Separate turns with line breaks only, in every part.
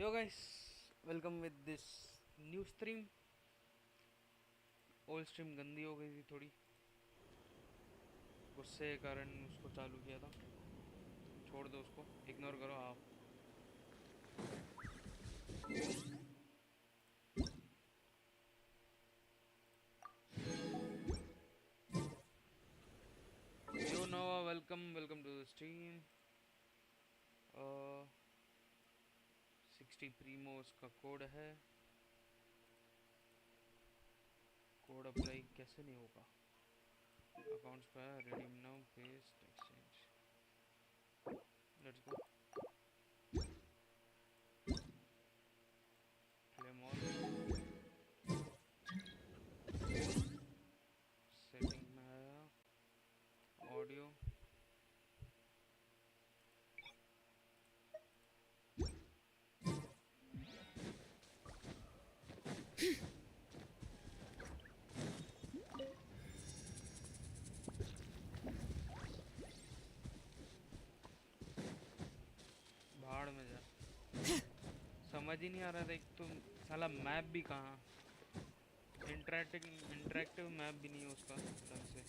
Yo guys, welcome with this new stream. Old stream गंदी हो गई थी थोड़ी, गुस्से के कारण उसको चालू किया था। छोड़ दो उसको, इग्नोर करो आप। यो नोवा, वेलकम टू द स्ट्रीम। 60 प्रीमोस का कोड है। कोड अप्लाई कैसे नहीं होगा? अकाउंट्स पर redeem now, paste, exchange. Let's go. Claim all. Setting में आया, ऑडियो। भाड़ में जा, समझ ही नहीं आ रहा था। एक तो साला मैप भी कहाँ, इंटरेक्टिव मैप भी नहीं है उसका ढंग से।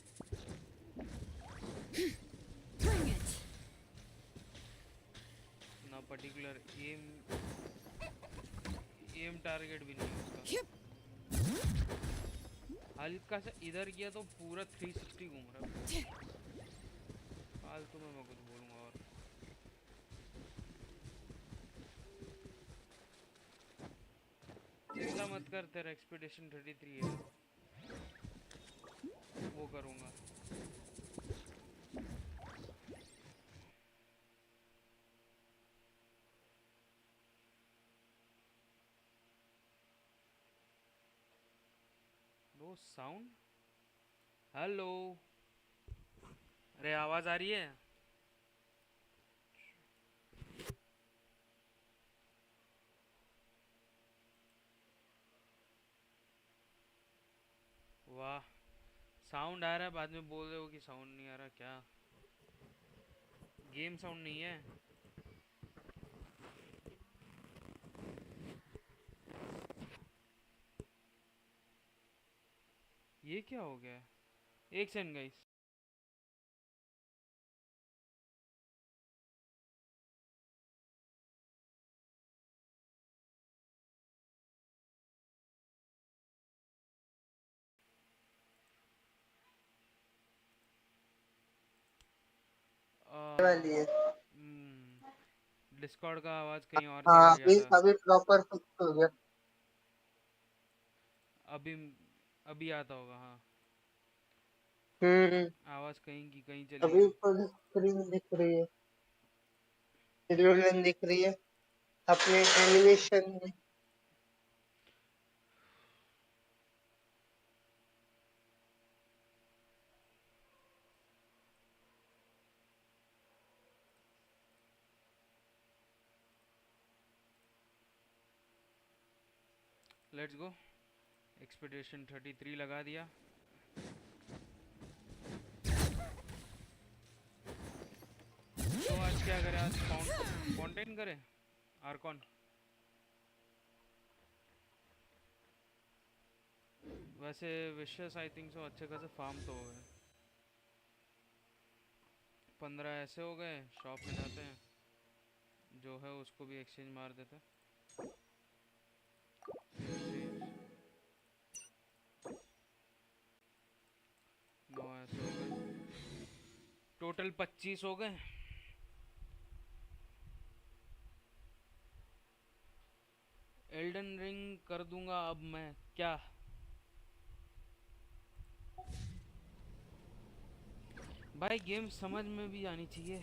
ना पर्टिकुलर एम टारगेट भी नहीं है उसका। हल्का सा इधर किया तो पूरा 360 घूम रहा है। फालतू में मैं कुछ बोलूँगा और चिंता मत कर, तेरा एक्सपीडिशन 33 है, वो करूँगा। No sound. हेलो, अरे आवाज़ आ रही है? वाह, साउंड आ रहा है, बाद में बोल रहे हो कि साउंड नहीं आ रहा। क्या गेम साउंड नहीं है? ये क्या हो गया? एक सेकंड गाइस।
वाली है।
डिस्कॉर्ड का आवाज़ कहीं और
हाँ,
चला गया
अभी
था।
अभी प्रॉपर फिक्स हो गया।
अभी अभी आता होगा। हाँ,
हम्म।
आवाज़ कहीं की कहीं चली
अभी
गई।
ऊपर स्क्रीन दिख रही है, सिल्वर दिख रही है अपने एनिमेशन में।
Let's go. एक्सपेडिशन 33 लगा दिया। तो आज क्या करें? आज फाउंटेन करें, आर्कॉन। वैसे विशेष आई थिंक सो अच्छे खासे फार्म तो हो गए। 15 ऐसे हो गए। शॉप में जाते हैं, जो है उसको भी एक्सचेंज मार देते हैं। एक्सचेंज 9 ऐसे हो गए, टोटल 25 हो गए। एल्डन रिंग कर दूंगा अब मैं। क्या भाई, गेम समझ में भी आनी चाहिए।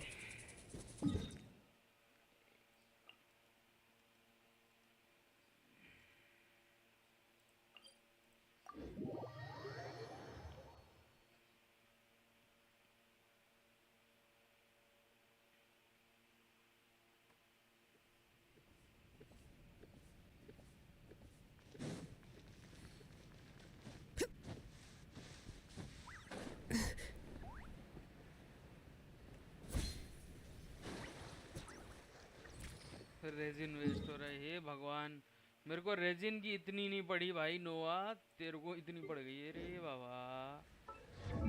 रेजिन वेस्ट हो रहा है, हे भगवान। मेरे को रेजिन की इतनी नहीं पड़ी भाई नोआ, तेरे को इतनी पड़ गई है रे बाबा।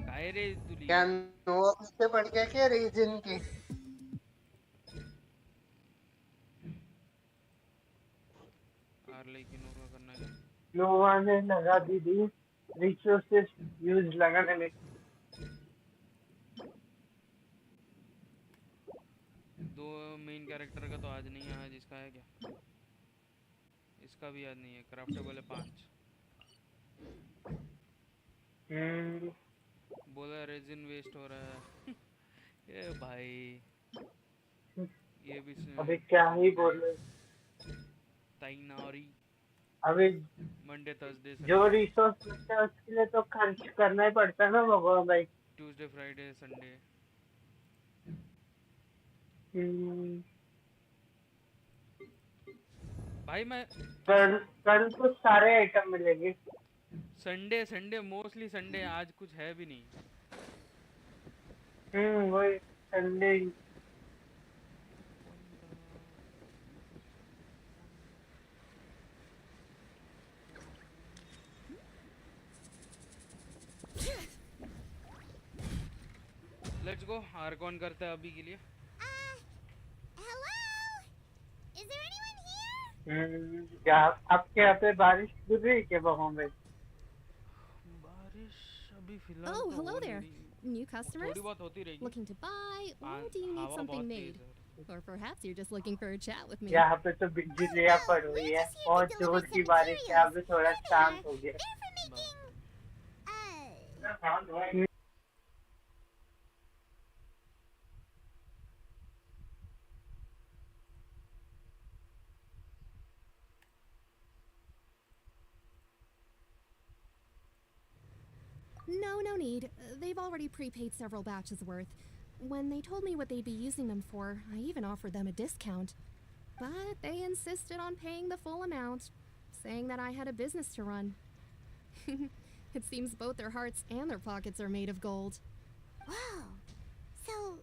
काहे रे तू
क्या
लिए?
नोवा पीछे पड़ गया क्या रीजन की?
आर की नो का करना है।
नोवा ने लगा दी रिसोर्सेस यूज लगाने में।
दो मेन कैरेक्टर का तो आज नहीं है, आज इसका है क्या? इसका भी याद नहीं है। क्राफ्टेबल है 5। बोला रेजिन वेस्ट हो रहा है। ये भाई ये भी
अभी क्या ही
संडे,
बोले।
ताइनारी,
अभी
मंडे थर्सडे
जो
संडे,
रिसोर्स मिलता है उसके लिए तो खर्च करना ही पड़ता है ना भगवान भाई।
Tuesday Friday Sunday. भाई मैं
कल कल तो सारे आइटम मिलेंगे।
संडे संडे मोस्टली संडे, आज कुछ है भी नहीं।
वही संडे।
लेट्स गो, आर्कॉन करते हैं अभी के लिए।
Hello? Is there anyone here?
क्या आपके यहाँ पे बारिश गिर रही है क्या भगवान भाई?
बारिश अभी फिलहाल
Oh,
तो
hello
हो
there.
नहीं रही।
New customers?
थोड़ी बहुत होती रहेगी।
Looking to buy, or do you need
हवा
something
बहुत
made?
तेज है।
Or perhaps you're just looking for a chat with me.
यहाँ पे तो बिजलियाँ पड़ रही है और जोर की बारिश है। अभी थोड़ा शांत हो गया।
They're for making,
No need. They've already prepaid several batches worth. When they told me what they'd be using them for, I even offered them a discount. But they insisted on paying the full amount, saying that I had a business to run. It seems both their hearts and their pockets are made of gold.
whoa. So,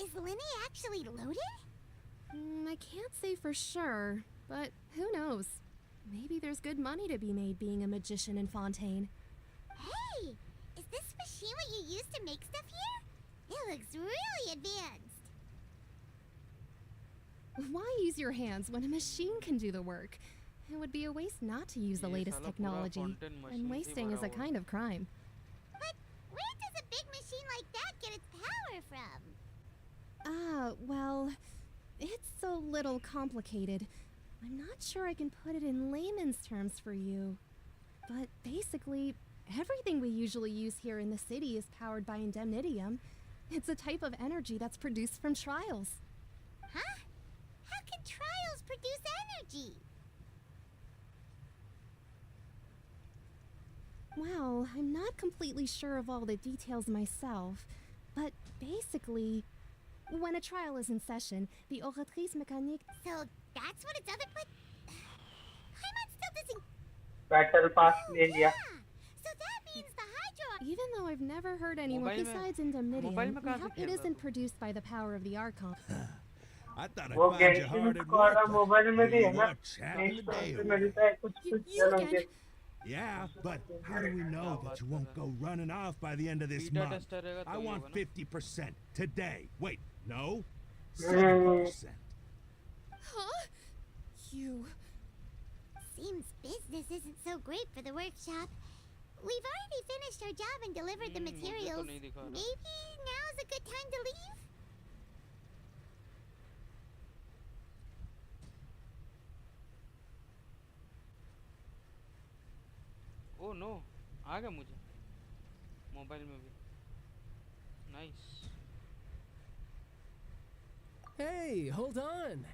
is Lene actually loaded?
I can't say for sure, but who knows? Maybe there's good money to be made being a magician in Fontaine.
Hey, is this machine what you use to make stuff here? It looks really advanced.
Why use your hands when a machine can do the work? It would be a waste not to use the
ये
latest
साला पूरा
technology,
Fontaine machine
and
से
wasting is
भरा
a
हुआ
kind of crime.
But where does a big machine like that get its power from?
Well, it's a little complicated. I'm not sure I can put it in layman's terms for you. But basically, everything we usually use here in the city is powered by indemnitium. It's a type of energy that's produced from trials.
Huh? How can trials produce energy?
Well, I'm not completely sure of all the details myself, but basically, when a trial is in session, the oratrice mécanique.
So that's what its other but Paimon still doesn't.
Battle pass ले लिया।
So that means the Hydro.
Even though I've never heard anyone
Mobile में-
besides
mobile
indemnitium,
में कहाँ से
it
खेल
isn't
रहा
produced by the power of the Archon.
I thought
वो
I'd find you
Genshin
hard at
वाला
work.
Mobile में भी है ना?
You're chatting the day
पे
away.
मिलता है कुछ कुछ
You
चलो
again?
Yeah, but how do we know that you won't go running off by the end of this
Beta
month?
tester रहेगा तो
I
ये
want
होगा ना?
50% today. Wait, no? 70%.
Huh? You.
Seems business isn't so great for the workshop. We've already finished our job and delivered the
मुझे तो
materials.
नहीं दिखा रहा।
Maybe now's a good time to leave?
Oh no, आ गया मुझे mobile में भी। Nice.
Hey, hold on.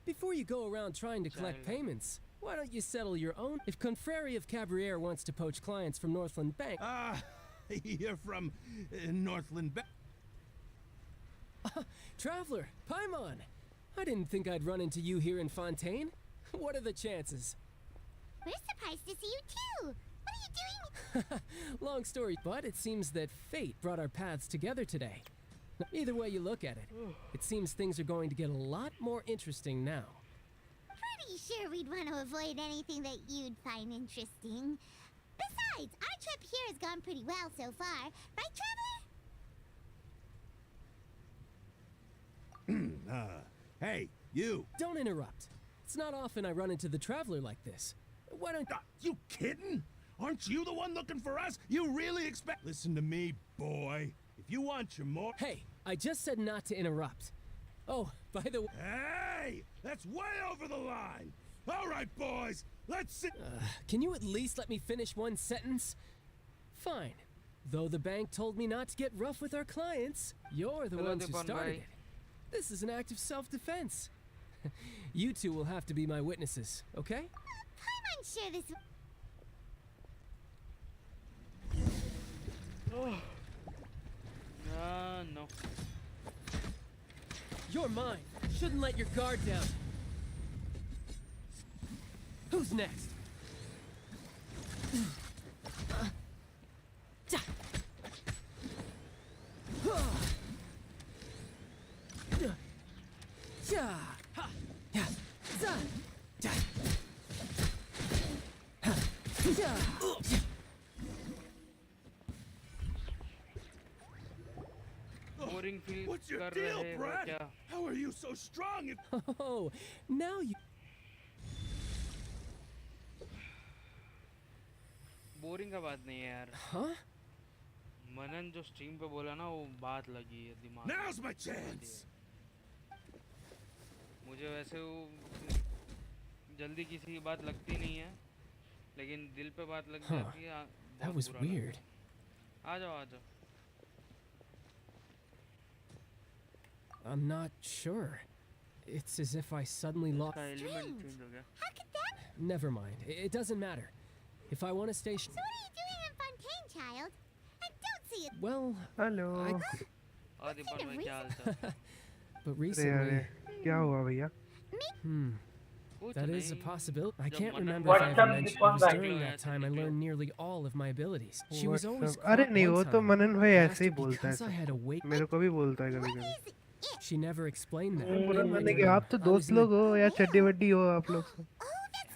Before you go around trying to collect
Child.
payments, why don't you settle your own? If Confreri of Cabriere wants to poach clients from Northland Bank,
Ah, you're from Northland Bank.
Traveler, Paimon, I didn't think I'd run into you here in Fontaine. What are the chances?
We're surprised to see you too. What are you doing?
Long story, but it seems that fate brought our paths together today. Either way you look at it, it seems things are going to get a lot more interesting now.
sure we'd want to avoid anything that you'd find interesting. Besides, our trip here has gone pretty well so far. Right, Traveler?
Hey, you.
Don't interrupt. It's not often I run into the traveler like this. Why don't
You kidding? Aren't you the one looking for us? You really expect... Listen to me, boy. If you want your more...
Hey, I just said not to interrupt. Oh, by the way...
Hey! That's way over the line! All right, boys, let's sit...
Can you at least let me finish one sentence? Fine. Though the bank told me not to get rough with our clients, you're the ones who started it. This is an act of self-defense. You two will have to be my witnesses, okay?
I'm unsure this...
No.
You're mine. Shouldn't let your guard down. Who's next?
Boring feel
What's your
कर
deal,
रहे हो
Brad?
क्या?
How are you so strong if...
Oh, now you...
boring का बात नहीं है यार.
Huh?
मनन जो स्ट्रीम पे बोला ना वो बात लगी है दिमाग में.
Now's my chance!
मुझे वैसे वो जल्दी किसी की बात लगती नहीं है, लेकिन दिल पे बात लग जाती है.
That was weird.
आ जाओ.
I'm not sure. It's as if I suddenly lost...
का एलिमेंट चेंज हो गया.
How could that...
Never mind. It doesn't matter. If I want to stay...
So what are you doing in Fontaine, child? I don't see it.
Well,
hello
और दीपक भाई क्या हाल चाल?
but
अरे
recently...
क्या हुआ भैया
कुछ
That is a
नहीं.
possibility. I
जब
can't
Manan
remember if I
What's
ever
up,
mentioned it
Deepak
was
bhai?
during that time I learned nearly all of my abilities. She was always
अरे
caught
नहीं
one
वो तो
time.
मनन भाई ऐसे ही
Master,
बोलता
because I
है
had a weight...
मेरे को भी बोलता है कभी
What
कभी
is it?
She never explained that.
मैंने कहा आप तो दोस्त लोग हो या चड्डी वड्डी हो आप लोग सब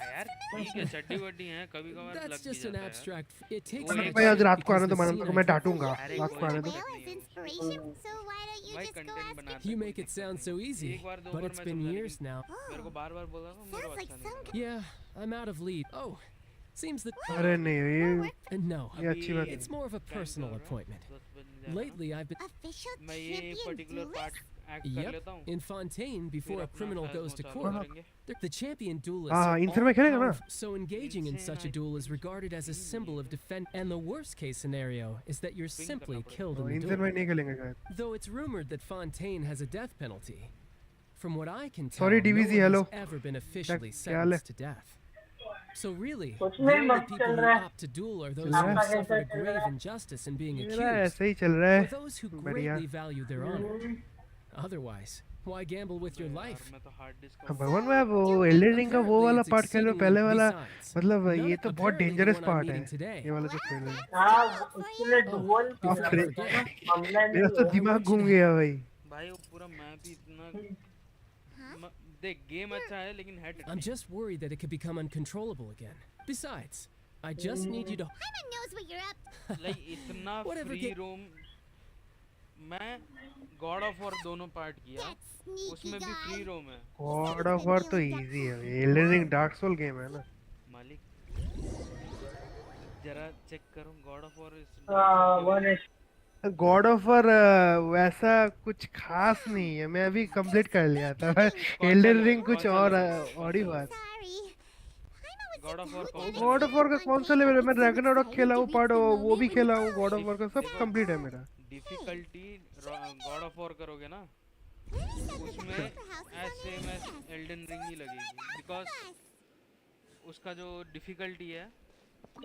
यार ठीक है चड्डी वड्डी हैं कभी कभार लग
That's
भी
just an
जाता है.
abstract... It takes
वो
me
एक
भाई आज रात को आने
because
तो
the
मनन
scene
को
I
मैं
drew-
डांटूंगा
अरे
रात को आने तो
Well, as inspiration, so why don't you
भाई
just go
कंटेंट
ask
बना.
You make it sound so easy,
एक बार दो
but
बार
it's
मैं
been
समझा,
years
लेकिन
now.
मेरे को बार-बार बोल रहा हूँ मेरे को
Sounds like
अच्छा नहीं
some
लगा.
Yeah, I'm out of lead. Oh, seems that...
अरे नहीं ये
No,
ये अच्छी बात
it's
नहीं
more of a personal appointment. Lately, I've been...
official
मैं ये
champion
particular part
duelist?
Act कर लेता
Yep,
हूँ.
in Fontaine,
फिर
before a
अपना
criminal
phasma
goes to
चालू
court.
करेंगे.
The champion duelists
हाँ
are
इनसे में खेलेगा ना
all powerful, so engaging in such a duel is regarded as a symbol of defense. And the worst case scenario is that you're simply killed in the
इनसे में
duel.
नहीं खेलेंगे शायद
Though it's rumored that Fontaine has a death penalty. From what I can tell,
Sorry,
no
DVZ,
one
hello.
has ever been officially
क्या हाल है?
sentenced to death. So really,
कुछ
the
नहीं,
only
मस्त
people
चल
who
रहा है.
opt to duel are those
चल
who
रहा
have
है.
suffered a
चल रहा
grave
है.
injustice in being
मेरा
accused,
ऐसे ही चल रहा
or
है
those who
बढ़िया
greatly value their honor. Otherwise, why gamble with your life?
मैं तो हार्ड डिस्क
हाँ, भगवान मैं वो एल्डन रिंग का वो वाला पार्ट खेल रहा हूँ पहले वाला
Besides,
मतलब
none-
ये तो बहुत
apparently the
dangerous
one I'm
part
meeting
है
today.
ये वाला जो खेल रहे हैं
हाँ उसके लिए dual
before I
After-
forget,
online
मेरा तो दिमाग घूम गया भाई
भाई वो पूरा मैप ही इतना देख गेम अच्छा है लेकिन head
I'm just worried that it could become uncontrollable again. Besides, I just need you to...
Paimon knows what you're up to.
Like इतना
Whatever
फ्री
get-
रोम. मैं गॉड ऑफ वॉर दोनों part किया,
That sneaky
उसमें भी free
guy.
ROM है.
God of War तो easy है Elden Ring Dark Soul game है ना
मालिक जरा चेक करो गॉड ऑफ वॉर.
हाँ one H
God of War वैसा कुछ खास नहीं है मैं अभी कंप्लीट कर लिया था एल्डन रिंग कुछ और ही बात
Sorry. Paimon was
God of War
so
कौन
good
सा
at
गॉड ऑफ वॉर का कौन सा लेवल है मैं रैग्नारॉक खेला हूँ पार्ट वो भी खेला हूँ गॉड ऑफ वॉर का सब कंप्लीट है मेरा
डिफिकल्टी गॉड ऑफ वॉर करोगे ना
Really said that the
उसमें
Opera House
edge
is
same
on
edge
the
Elden Ring ही लगेगी बिकॉज उसका जो डिफिकल्टी है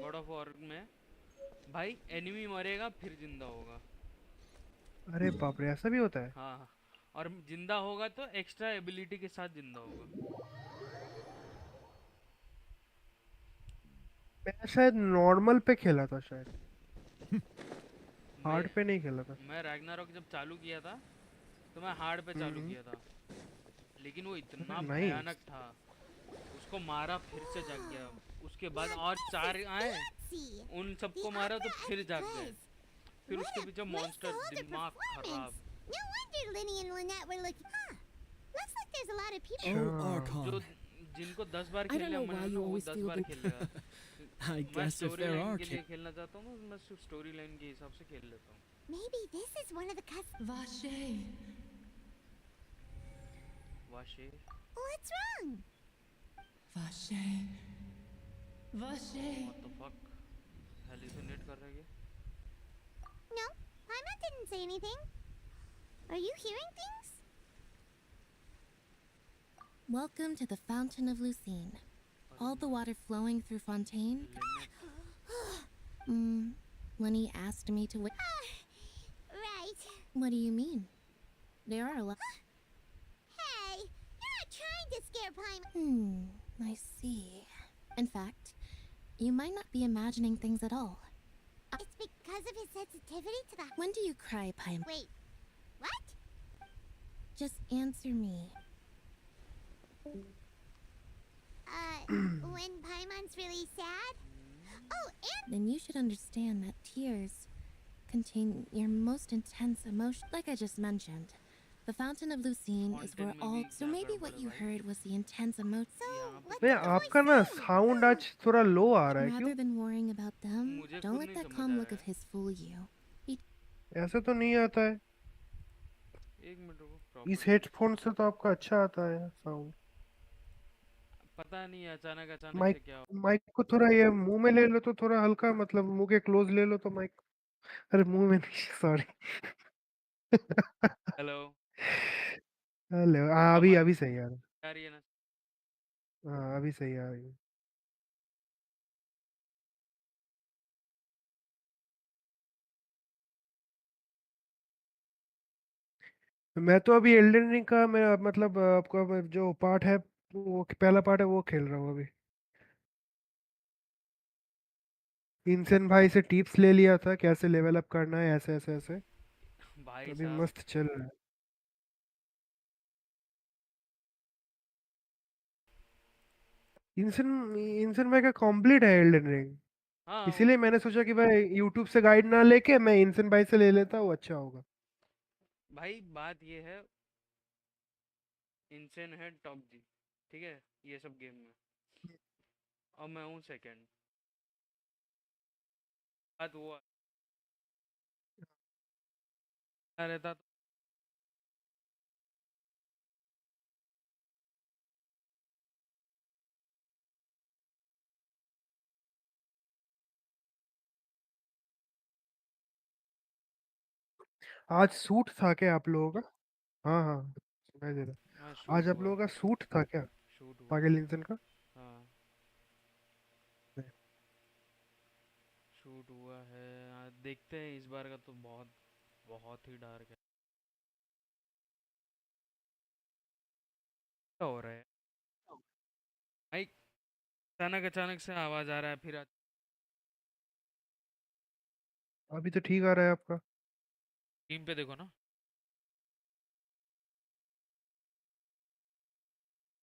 गॉड ऑफ वॉर में भाई एनिमी मरेगा फिर जिंदा होगा.
अरे बाप रे ऐसा भी होता है
हाँ हाँ. और जिंदा होगा तो एक्स्ट्रा एबिलिटी के साथ जिंदा होगा.
मैं शायद नॉर्मल पे खेला था शायद हार्ड पे नहीं खेला था
मैं रैग्नारॉक जब चालू किया था तो मैं हार्ड पे चालू किया था, लेकिन वो इतना
Nice.
भयानक था उसको मारा फिर से जाग गया, उसके बाद
Now
और
this
4
is
आए,
fancy.
उन
The
सबको मारा तो
opera
फिर
at
जाग गए,
Buzz.
फिर
What
उसके
a
पीछे
place
monster,
to hold a
दिमाग खराब.
performance. No wonder Linny and Lynette were looking. Huh. Looks like there's a lot of people.
Oh,
Sure.
Archon.
जो जिनको 10 बार
I
खेल
don't
लिया
know
मैंने
why
ना,
you
वो
always
10
feel
बार
the.
खेल लेगा.
I
मैं
guess if
story
there
line
are
के लिए
kids.
खेलना चाहता हूँ, मैं सिर्फ स्टोरी लाइन के हिसाब से खेल लेता हूँ.
Maybe this is one of the cousins.
Vache.
वाशे.
What's wrong?
Vache. Vache.
What the fuck? Hallucinate कर रहा है ये?
No, Paimon didn't say anything. Are you hearing things? Welcome to the Fountain of Lucine. All the water flowing through Fontaine. Lenny asked me to wait. Right. What do you mean? There are a lot. Hey, you're not trying to scare Paimon. I see. In fact, you might not be imagining things at all. It's because of his sensitivity to the. When do you cry, Paimon? Wait, what? Just answer me. When Paimon's really sad? Oh, and then you should understand that tears contain your most intense emotion. Like I just mentioned, the Fountain of Lucine is where
Fountain में
all.
भी
So maybe
ज़्यादा
what
बड़ा
you
भाई.
heard was the intense emotion. So what
भैया
did the
आपका
voice
ना
say?
Sound आज थोड़ा लो आ रहा है
Rather
क्यों?
than worrying about them,
मुझे
don't
खुद
let
नहीं
that
समझ
calm
आ
look
रहा
of his fool you.
ऐसे तो नहीं आता है.
एक मिनट रुको,
इस
प्रॉपर्टी.
हेडफोन से तो आपका अच्छा आता है साउंड.
पता नहीं अचानक अचानक से
माइक
क्या.
माइक को थोड़ा ये मुंह में ले लो तो थोड़ा हल्का, मतलब मुंह के क्लोज ले लो तो माइक. अरे मुंह में नहीं, सॉरी.
हेलो.
हेलो. हाँ अभी
आवाज
अभी सही आ रहा
आ रही है ना?
है. हाँ अभी सही आ रही है. मैं तो अभी एल्डन रिंग का, मेरा मतलब आपका जो पार्ट है, वो पहला पार्ट है वो खेल रहा हूँ अभी. इंसेन भाई से टिप्स ले लिया था कैसे लेवल अप करना है, ऐसे ऐसे ऐसे.
भाई
अभी
साहब.
मस्त चल रहा है. इंसेन इंसेन भाई का कंप्लीट है एल्डन रिंग.
हाँ
इसीलिए मैंने सोचा कि भाई यूट्यूब से गाइड ना लेके मैं इंसेन भाई से ले लेता हूँ, अच्छा होगा.
भाई बात ये है, इंसेन है टॉप जी, ठीक है, ये सब गेम में, और मैं हूँ सेकंड. बात वो रहता तो
आज सूट था क्या आप लोगों का? हाँ हाँ सुनाई दे
हाँ
रहा. आज
शूट
आप
हुआ.
लोगों का सूट था क्या?
शूट हुआ.
पागल इंसान का.
हाँ शूट हुआ है. हाँ, देखते हैं इस बार का तो बहुत बहुत ही डार्क है. क्या हो रहा है भाई? अचानक अचानक से आवाज आ रहा है, फिर
अभी तो ठीक आ रहा है आपका.
टीम पे देखो ना.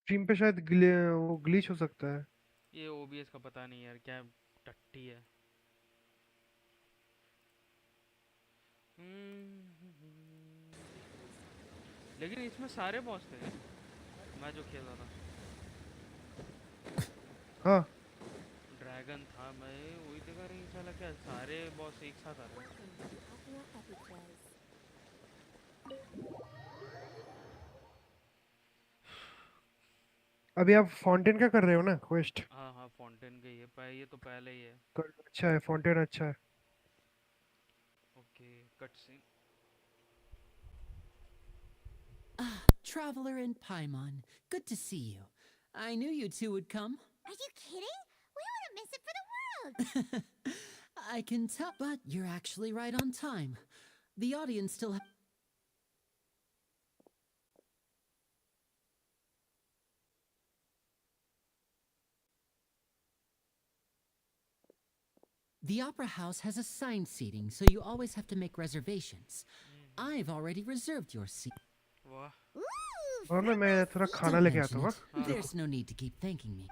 स्ट्रीम पे शायद वो ग्लिच हो सकता है.
ये ओबीएस का पता नहीं यार, क्या टट्टी है. लेकिन इसमें सारे बॉस थे मैं जो खेल रहा था.
हाँ
ड्रैगन था, मैं वही देखा रही साला, क्या सारे बॉस एक साथ आ रहे हैं.
अभी आप फाउंटेन का कर रहे हो ना क्वेस्ट?
हाँ हाँ फाउंटेन का ही है, ये तो पहले ही है.
अच्छा है फाउंटेन, अच्छा है.
Okay cut scene.
Traveler and Paimon, good to see you. I knew you two would come.
Are you kidding? We wouldn't miss it for the world.
I can tell, but you're actually right on time. The audience still The Opera House has assigned seating, so you always have to make reservations. I've already reserved your seat.
वाह.
Ooh,
और ना मैं थोड़ा खाना
Don't
लेके
mention
आता हूँ
it. There's no need to keep thanking me.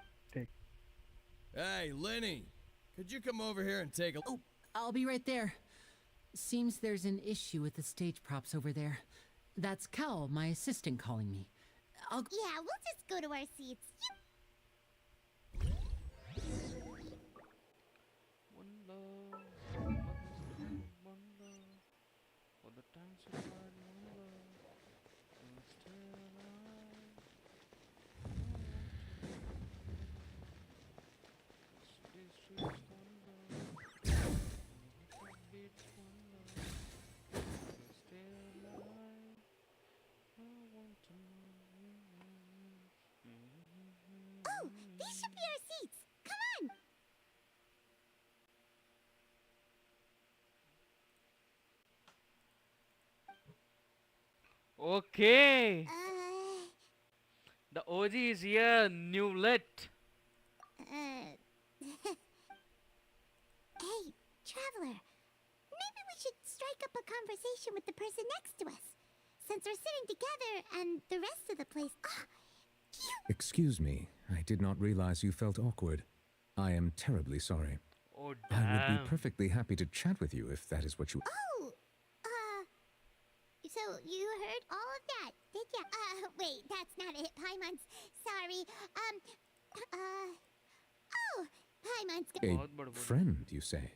Hey, Lenny, could you come over here and take a...
Oh, I'll be right there. Seems there's an issue with the stage props over there. That's Cal, my assistant, calling me.
Yeah, we'll just go to our seats. Oh, these should be our seats. Come on.
Okay. The OG is here, new lit.
Hey, traveler. Maybe we should strike up a conversation with the person next to us. Since we're sitting together and the rest of the place...
Excuse me, I did not realize you felt awkward. I am terribly sorry.
Oh,
I would
damn.
be perfectly happy to chat with you if that is what you...
So you heard all of that, did ya? Wait, that's not it, Paimon's. Sorry. Paimon's...
A friend, you say?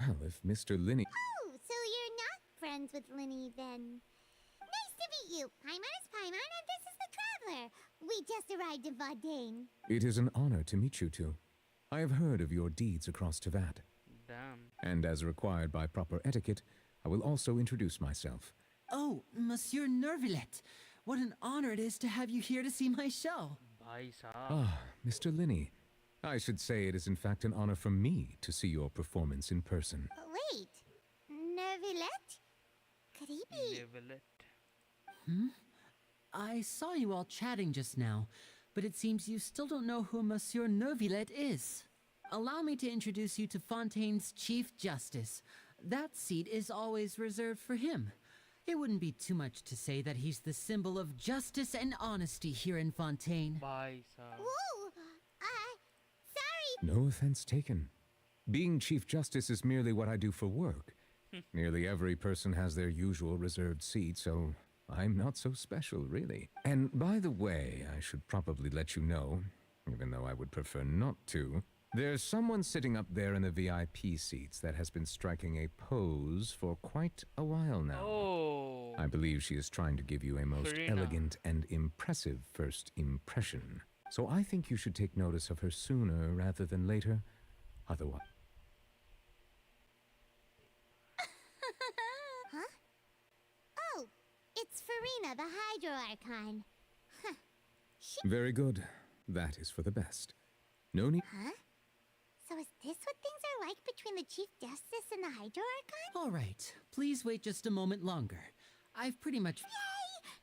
Well, if Mr. Linney...
Oh, so you're not friends with Linny, then. Nice to meet you. Paimon is Paimon, and this is the Traveler. We just arrived in Fontain.
It is an honor to meet you two. I have heard of your deeds across Teyvat.
Damn.
And as required by proper etiquette, I will also introduce myself.
Oh, Monsieur Nervillet. What an honor it is to have you here to see my show.
Bhai saab.
Ah, Mr. Linney. I should say it is in fact an honor for me to see your performance in person.
Wait. Nervillet? Could he be...
I saw you all chatting just now, but it seems you still don't know who Monsieur Nervillet is. Allow me to introduce you to Fontaine's Chief Justice. That seat is always reserved for him. It wouldn't be too much to say that he's the symbol of justice and honesty here in Fontaine.
Bhai saab.
Whoa! Sorry.
No offense taken. Being Chief Justice is merely what I do for work. Nearly every person has their usual reserved seat, so I'm not so special, really. And by the way, I should probably let you know, even though I would prefer not to, there's someone sitting up there in the VIP seats that has been striking a pose for quite a while now.
Oh.
I believe she is trying to give you a most
Serena.
elegant and impressive first impression. So I think you should take notice of her sooner rather than later. Otherwise...
Huh? Oh, it's Farina, the Hydro Archon. Huh.
Very good. That is for the best. No need...
Huh? So is this what things are like between the Chief Justice and the Hydro Archon?
All right, please wait just a moment longer. I've pretty much...
Yay!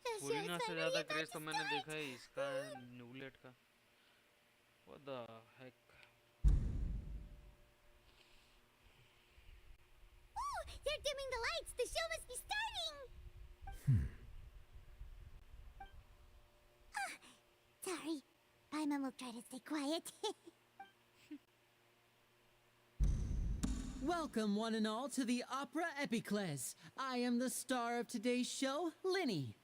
The show
Purina
is
से
finally
ज़्यादा
about
craze
to
तो मैंने
start!
देखा है इसका न्यूलेट का. What the heck?
Ooh, they're dimming the lights! The show must be starting! Sorry. Paimon will try to stay quiet.
Welcome, one and all, to the Opera Epiclese. I am the star of today's show, Linny.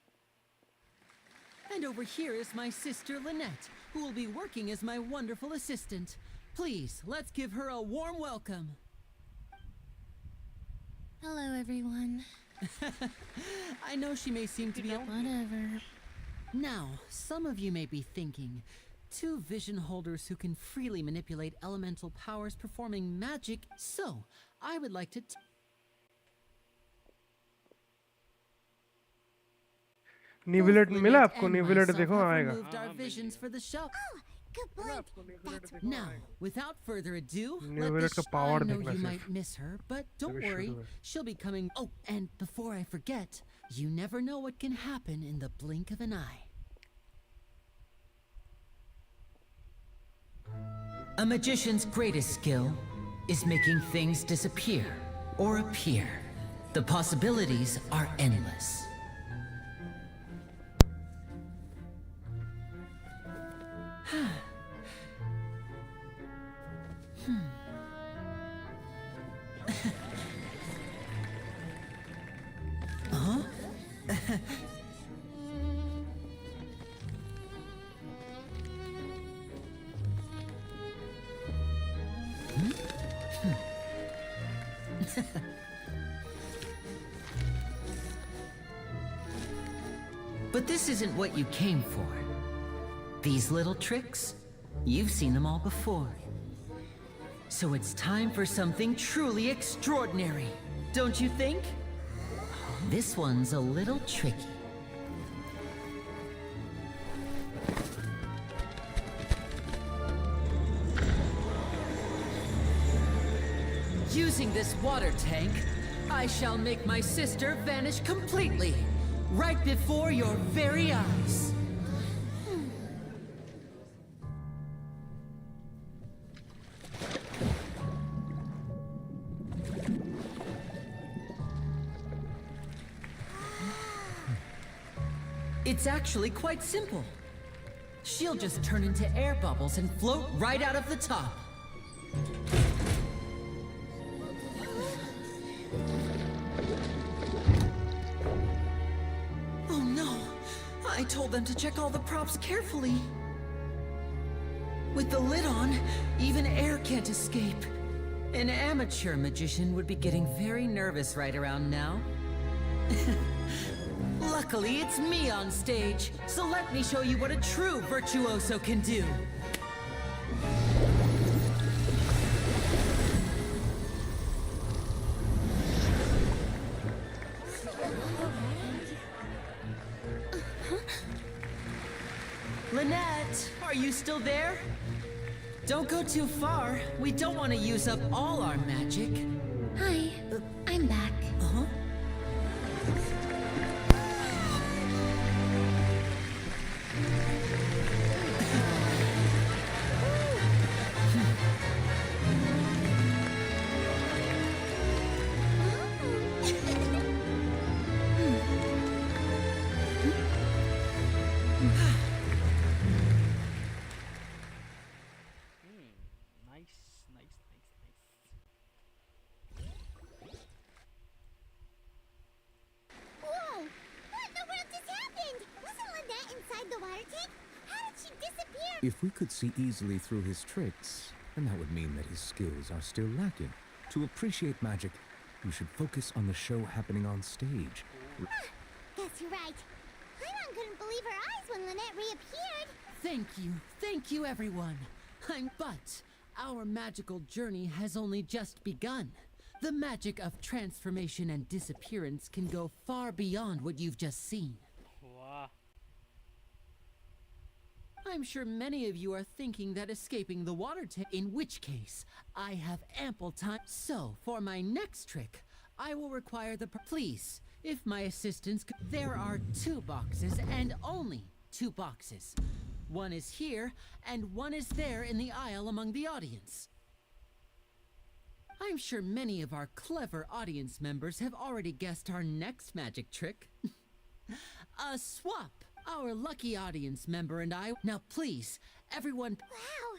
And over here is my sister, Lynette, who will be working as my wonderful assistant. Please, let's give her a warm welcome.
Hello, everyone.
I know she may seem to be...
Whatever.
Now, some of you may be thinking, two vision holders who can freely manipulate elemental powers performing magic, so I would like to...
निविलेट मिला
Lynette
आपको
and
निविलेट
myself
देखो
have
आएगा
removed our visions for the show.
Good point. That's
Now, without further ado,
Nivilet
let
का
the
power
I know
देखना
you
सिर्फ।
might miss her, but don't
अभी
worry,
शुरू है।
she'll be coming. Oh, and before I forget, you never know what can happen in the blink of an eye. A magician's greatest skill is making things disappear or appear. The possibilities are endless. But this isn't what you came for. These little tricks, you've seen them all before. So it's time for something truly extraordinary, don't you think? This one's a little tricky. Using this water tank, I shall make my sister vanish completely, right before your very eyes. It's actually quite simple. She'll just turn into air bubbles and float right out of the top. Oh no! I told them to check all the props carefully. With the lid on, even air can't escape. An amateur magician would be getting very nervous right around now. Luckily, it's me on stage, so let me show you what a true virtuoso can do. Lynette, are you still there? Don't go too far. We don't want to use up all our magic.
Hi, I'm back.
Uh-huh.
Whoa! What in the world just happened? Wasn't Lynette inside the water tank? How did she disappear?
If we could see easily through his tricks, then that would mean that his skills are still lacking. To appreciate magic, you should focus on the show happening on stage.
Guess you're right. Paimon couldn't believe her eyes when Lynette reappeared.
Thank you everyone. But our magical journey has only just begun. The magic of transformation and disappearance can go far beyond what you've just seen.
Wow.
I'm sure many of you are thinking that escaping the water tank, in which case, I have ample time. So, for my next trick, I will require please, if my assistants there are 2 boxes and only 2 boxes. One is here, and one is there in the aisle among the audience. I'm sure many of our clever audience members have already guessed our next magic trick. A swap! Our lucky audience member and I. Now please, everyone.
Wow!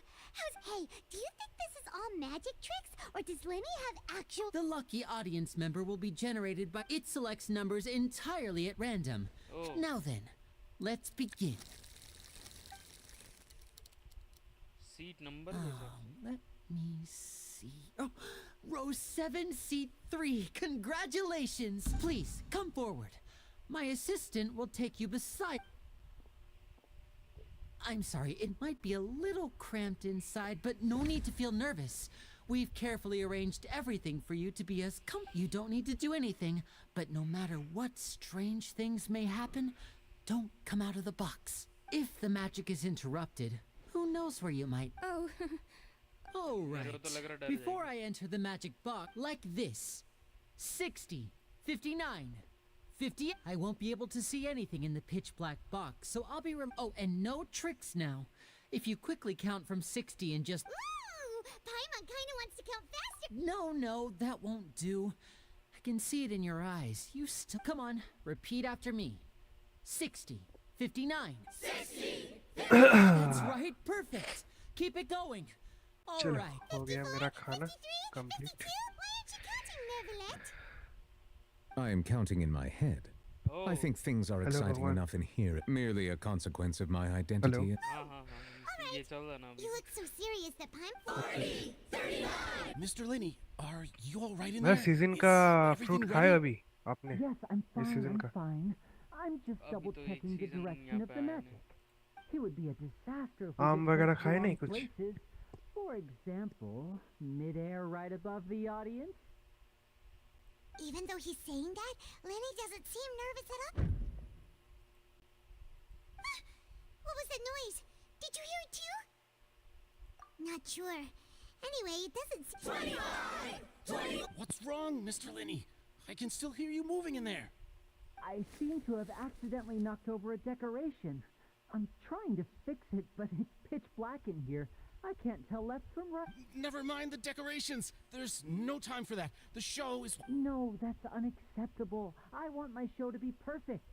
Hey, do you think this is all magic tricks? Or does Lenny have actual...
The lucky audience member will be generated by... It selects numbers entirely at random.
Oh.
Now then, let's begin.
Seat number.
Let me see. Oh, row 7, seat 3. Congratulations! Please, come forward. My assistant will take you beside... I'm sorry, it might be a little cramped inside, but no need to feel nervous. We've carefully arranged everything for you to be as You don't need to do anything, but no matter what strange things may happen, don't come out of the box. If the magic is interrupted, who knows where you might...
Oh.
All right. Before I enter the magic box, like this. 60, 59... 50. I won't be able to see anything in the pitch black box, so I'll be oh, and no tricks now. If you quickly count from 60 and just...
Ooh! Paimon kinda wants to count faster!
No, that won't do. I can see it in your eyes. You still... Come on, repeat after me. 60, 59... 60! That's right, perfect! Keep it going! All
चलो
right.
हो गया मेरा खाना complete.
Why aren't you counting, Neuvillette?
I am counting in my head.
Oh.
I think things are
Hello,
exciting
Bhagwan.
enough in here. Merely a consequence of my identity.
Alright,
ये चल रहा ना अभी.
You look so serious that I'm 40, 39.
Mr. Linney, are you all right in
मैं
there?
Season
Is
का
everything
fruit
ready?
खाया अभी आपने
Yes, I'm
इस
fine.
सीजन
I'm
का
fine. I'm just
अभी
double
तो एक
checking the
season
direction
यहाँ
of
पे
the
आया
magic. It would be a disaster if
आम
we get
वगैरह
close to
खाए
the
नहीं
wrong
कुछ
places. For example, midair right above the audience.
Even though he's saying that, Lenny doesn't seem nervous at all. What was that noise? Did you hear it too? Not sure. Anyway, it doesn't seem...
25! What's wrong, Mr. Linney? I can still hear you moving in there.
I seem to have accidentally knocked over a decoration. I'm trying to fix it, but it's pitch black in here. I can't tell left from right.
Never mind the decorations. There's no time for that. The show is...
No, that's unacceptable. I want my show to be perfect.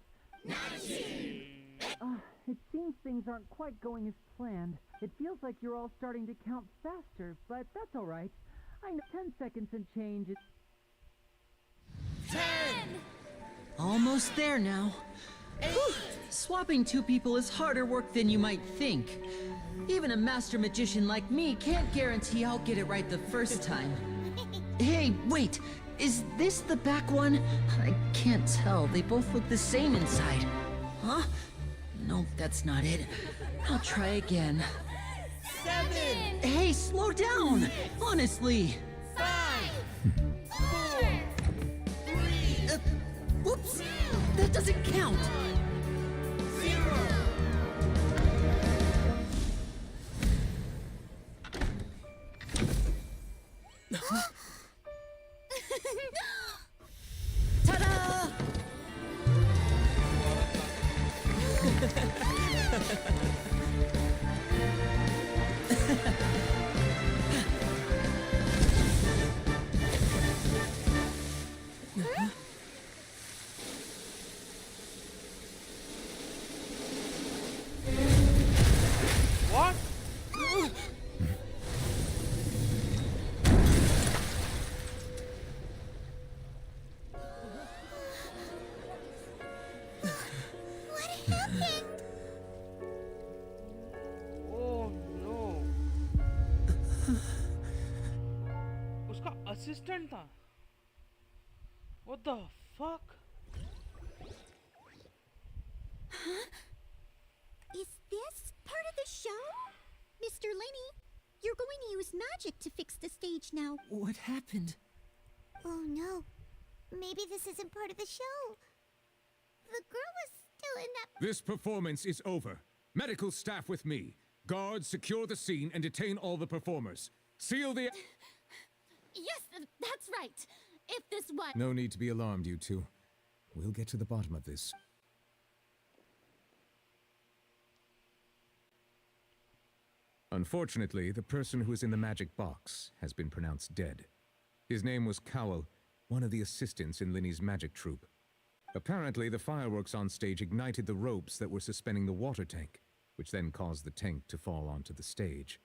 It seems things aren't quite going as planned. It feels like you're all starting to count faster, but that's all right. I know 10 seconds and change.
10!
Almost there now. Whew. Swapping two people is harder work than you might think. Even a master magician like me can't guarantee I'll get it right the first time. Hey, wait! Is this the back one? I can't tell. They both look the same inside. Huh? Nope, that's not it. I'll try again.
7!
Hey, slow down! Honestly!
5! 4! 3!
Whoops! That doesn't count!
0!
Ta-da!
What?
What happened?
Oh no. उसका assistant था. What the fuck?
Is this part of the show? Mr. Lenny, you're going to use magic to fix the stage now.
What happened?
Oh no. Maybe this isn't part of the show. The girl was still in that...
This performance is over. Medical staff with me. Guards, secure the scene and detain all the performers. Seal the...
Yes, that's right. If this was...
No need to be alarmed, you two. We'll get to the bottom of this. Unfortunately, the person who is in the magic box has been pronounced dead. His name was Cowell, one of the assistants in Linny's magic troupe. Apparently, the fireworks on stage ignited the ropes that were suspending the water tank, which then caused the tank to fall onto the stage.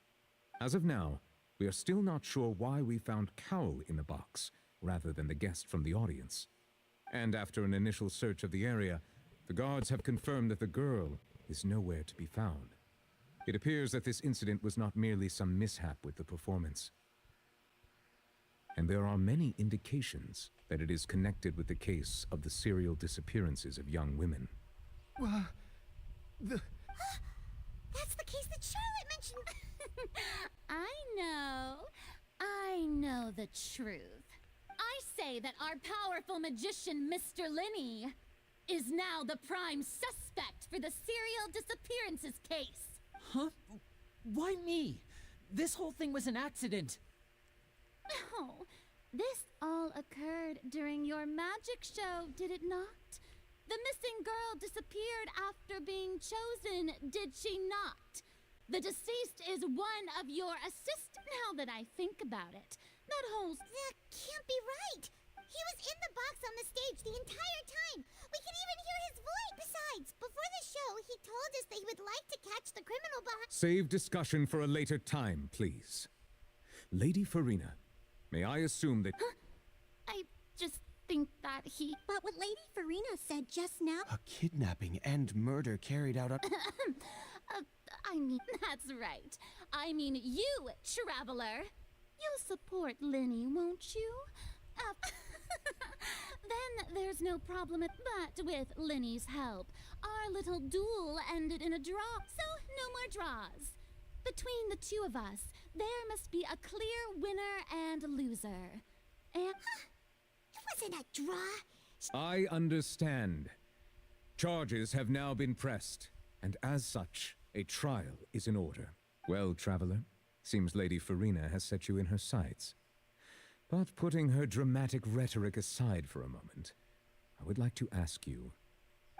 As of now, we are still not sure why we found Cowell in the box, rather than the guest from the audience. And after an initial search of the area, the guards have confirmed that the girl is nowhere to be found. It appears that this incident was not merely some mishap with the performance. And there are many indications that it is connected with the case of the serial disappearances of young women.
That's the case that Charlotte mentioned.
I know the truth. I say that our powerful magician, Mr. Linney, is now the prime suspect for the serial disappearances case.
Huh? Why me? This whole thing was an accident.
No, this all occurred during your magic show, did it not? The missing girl disappeared after being chosen, did she not? The deceased is one of your assistants. Now that I think about it, that whole...
That can't be right. He was in the box on the stage the entire time. We can even hear his voice. Besides, before the show, he told us that he would like to catch the criminal behind...
Save discussion for a later time, please. Lady Farina, may I assume that...
I just think that he...
But what Lady Farina said just now...
A kidnapping and murder carried out on...
I mean, that's right. I mean you, traveler. You'll support Linny, won't you? Then there's no problem but with Linny's help. Our little duel ended in a draw, so no more draws. Between the two of us, there must be a clear winner and loser. And it wasn't a draw.
I understand. Charges have now been pressed, and as such, a trial is in order. Well, traveler, seems Lady Farina has set you in her sights. But putting her dramatic rhetoric aside for a moment, I would like to ask you,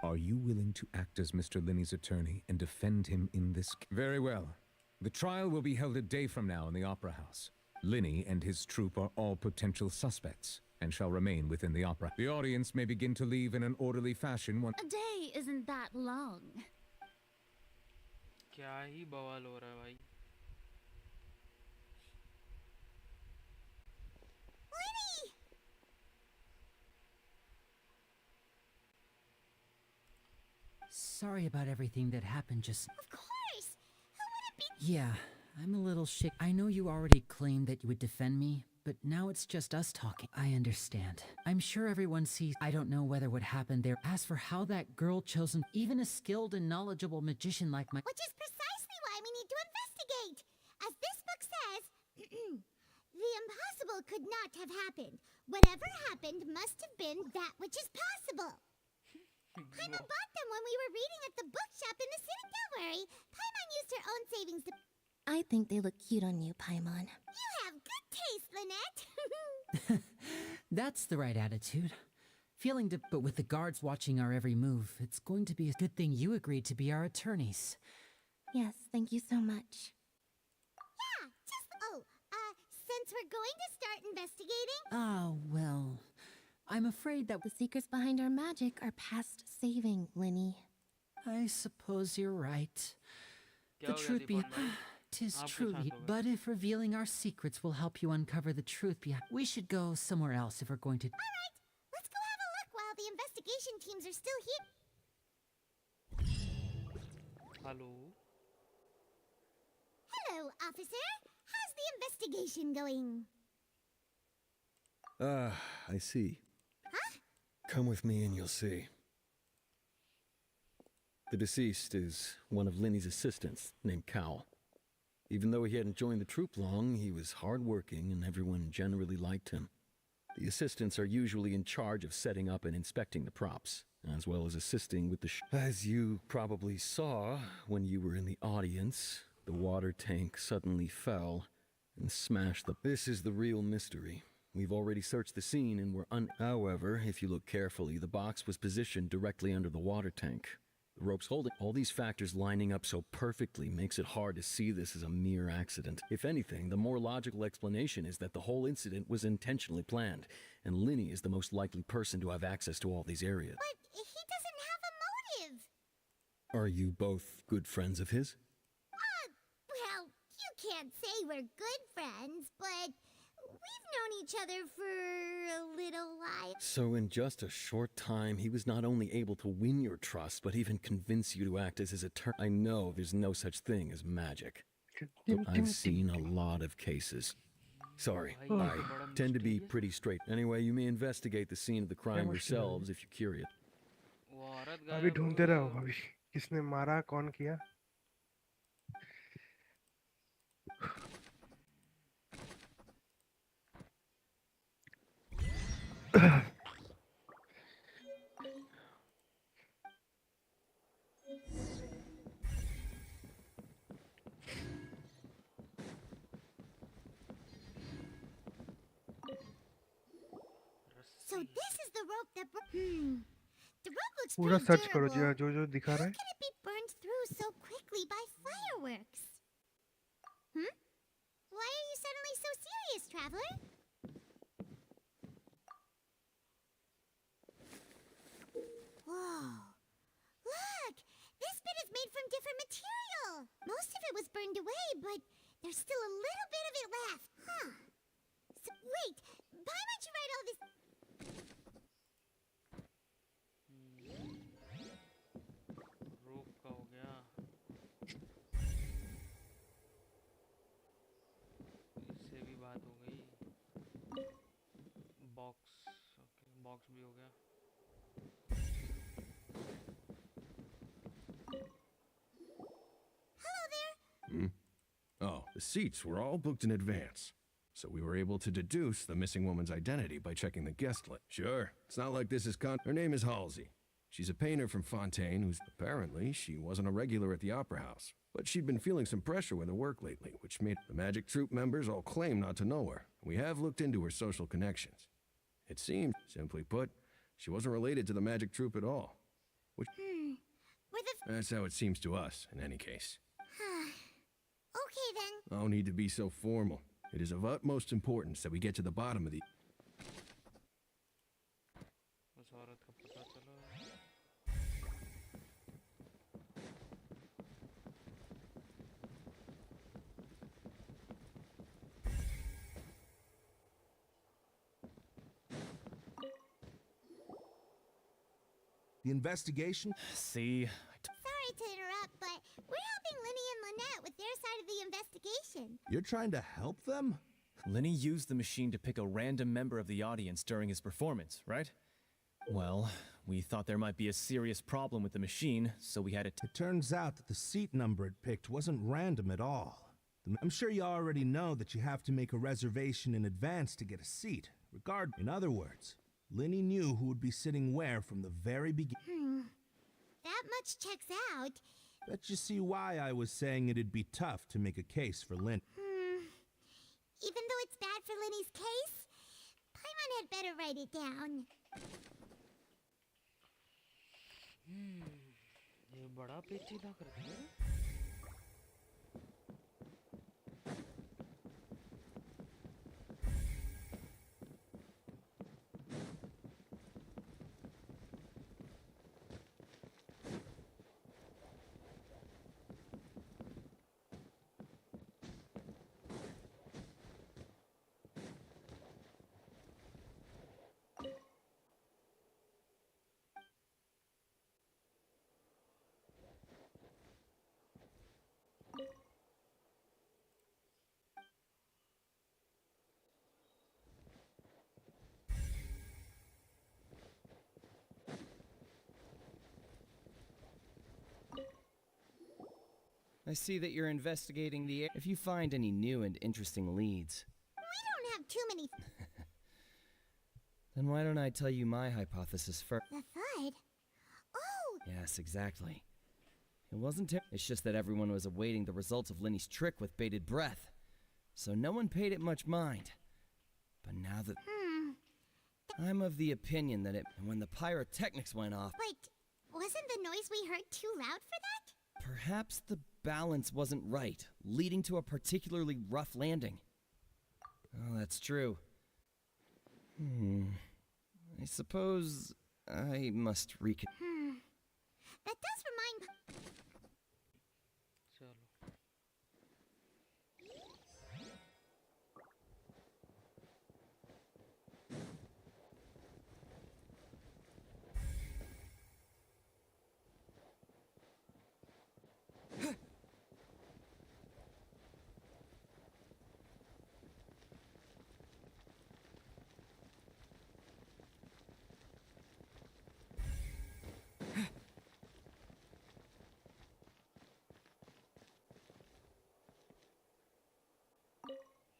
are you willing to act as Mr. Linny's attorney and defend him in this case? Very well. The trial will be held a day from now in the Opera House. Linny and his troupe are all potential suspects and shall remain within the opera. The audience may begin to leave in an orderly fashion once...
A day isn't that long.
क्या ही बवाल हो रहा है भाई.
Sorry about everything that happened just...
Of course! Who would it be?
Yeah, I'm a little shook. I know you already claimed that you would defend me, but now it's just us talking. I understand. I'm sure everyone sees... I don't know whether what happened there. As for how that girl chosen even a skilled and knowledgeable magician like my...
Which is precisely why we need to investigate. As this book says, the impossible could not have happened. Whatever happened must have been that which is possible. Paimon bought them when we were reading at the bookshop in the city. Don't worry. Paimon used her own savings to... I think they look cute on you, Paimon. You have good taste, Lynette.
That's the right attitude. But with the guards watching our every move, it's going to be a good thing you agreed to be our attorneys.
Yes, thank you so much. Yeah, since we're going to start investigating...
Oh, well... I'm afraid that
the secrets behind our magic are past saving, Linny.
I suppose you're right. The truth be... 'Tis true, but if revealing our secrets will help you uncover the truth behind... We should go somewhere else if we're going to...
Alright, let's go have a look while the investigation teams are still here.
Hello?
Hello, officer. How's the investigation going?
I see.
Huh?
Come with me and you'll see. The deceased is one of Linny's assistants, named Cal. Even though he hadn't joined the troupe long, he was hardworking and everyone generally liked him. The assistants are usually in charge of setting up and inspecting the props, as well as assisting with the As you probably saw when you were in the audience, the water tank suddenly fell and smashed the... This is the real mystery. We've already searched the scene and However, if you look carefully, the box was positioned directly under the water tank. The ropes holding all these factors lining up so perfectly makes it hard to see this as a mere accident. If anything, the more logical explanation is that the whole incident was intentionally planned, and Linny is the most likely person to have access to all these areas.
But he doesn't have a motive.
Are you both good friends of his?
Well, you can't say we're good friends, but we've known each other for a little while.
So in just a short time, he was not only able to win your trust, but even convince you to act as his attorney. I know there's no such thing as magic, but I've seen a lot of cases. Sorry, I tend to be pretty straight. Anyway, you may investigate the scene of the crime yourselves if you're curious.
अभी ढूंढते रहो अभी किसने मारा कौन किया
So this is the rope that the rope looks
पूरा
pretty
search करो
durable.
जो दिखा रहा
How
है
can it be burned through so quickly by fireworks? Why are you suddenly so serious, traveler? Whoa. Look! This bit is made from different material. Most of it was burned away, but there's still a little bit of it left. Huh. So, wait, why would you write all this?
रोप का हो गया box भी हो गया.
Oh, the seats were all booked in advance. So we were able to deduce the missing woman's identity by checking the guest list. Sure, it's not like this is Her name is Halsey. She's a painter from Fontaine who's apparently she wasn't a regular at the Opera House. But she'd been feeling some pressure with her work lately, which made the Magic Troupe members all claim not to know her. We have looked into her social connections. It seems, simply put, she wasn't related to the Magic Troupe at all. Which that's how it seems to us, in any case.
Okay then.
No need to be so formal. It is of utmost importance that we get to the bottom of the...
उस औरत का पता चला.
The investigation?
See?
Sorry to interrupt, but we're helping Linny and Lynette with their side of the investigation.
You're trying to help them?
Lenny used the machine to pick a random member of the audience during his performance, right? Well, we thought there might be a serious problem with the machine, so we had to...
It turns out that the seat number it picked wasn't random at all. I'm sure you already know that you have to make a reservation in advance to get a seat. In other words, Linny knew who would be sitting where from the very beginning.
That much checks out.
Bet you see why I was saying it'd be tough to make a case for Lynn.
Even though it's bad for Linny's case, Paimon had better write it down.
ये बड़ा पेचीदा कर दिया.
I see that you're investigating the... If you find any new and interesting leads...
We don't have too many...
Then why don't I tell you my hypothesis first?
The FUD? Oh!
Yes, exactly. It wasn't it's just that everyone was awaiting the results of Linny's trick with bated breath. So no one paid it much mind. But now that... I'm of the opinion that when the pyrotechnics went off...
But wasn't the noise we heard too loud for that?
Perhaps the balance wasn't right, leading to a particularly rough landing. Oh, that's true. I suppose I must
That does remind...
चलो.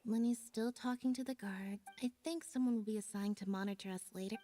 Linny's still talking to the guards. I think someone will be assigned to monitor us later.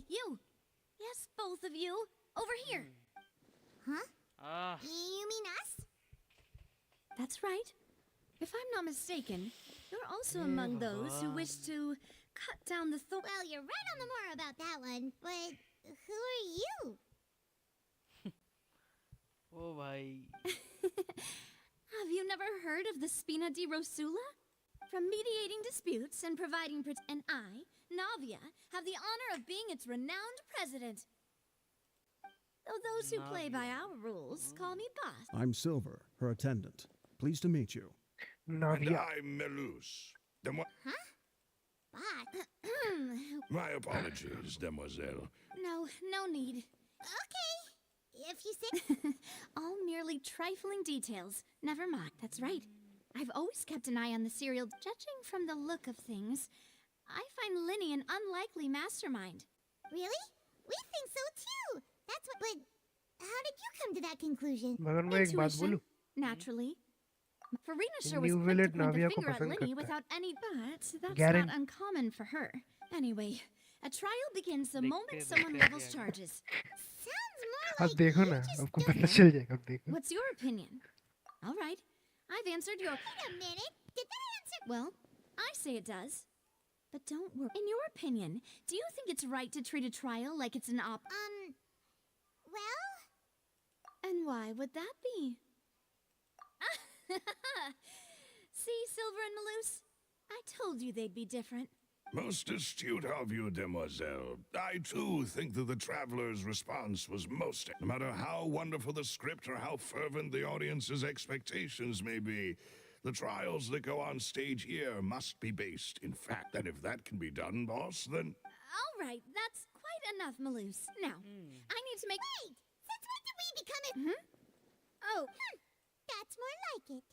you. Yes, both of you. Over here. Huh? You mean us? That's right. If I'm not mistaken, you're also among those who wish to cut down the Well, you're right on the more about that one, but who are you?
Oh bhai.
Have you never heard of the Spina di Rosula? From mediating disputes and providing and I, Navia, have the honor of being its renowned president. Though those who play by our rules call me boss.
I'm Silver, her attendant. Pleased to meet you.
Navia.
I'm Melus.
Huh? Boss?
My apologies, demoiselle.
No need. Okay, if you say... All merely trifling details. Never mind, that's right. I've always kept an eye on the serial. Judging from the look of things, I find Linny an unlikely mastermind. Really? We think so too. That's what... But how did you come to that conclusion?
मगर मैं एक बात बोलूं?
Naturally. Farina sure
New
was quick to
Village
point the
Navia को
finger at
पसंद
Linny
करता है.
without any... But that's
Guarantee.
not uncommon for her. Anyway, a trial begins the moment someone levels charges. Sounds more
अब
like
देखो
you
ना,
just
आपको
don't
पता
know.
चल जाएगा अब देखो.
What's your opinion? All right, I've answered your... Wait a minute, did that answer... Well, I say it does. But don't worry. In your opinion, do you think it's right to treat a trial like it's an well? And why would that be? See, Silver and Melus? I told you they'd be different.
Most astute of you, demoiselle. I too think that the traveler's response was most... No matter how wonderful the script or how fervent the audience's expectations may be, the trials that go on stage here must be based in fact. And if that can be done, boss, then...
All right, that's quite enough, Melus. Now, I need to make... Wait! Since when did we become a... Oh, that's more like it.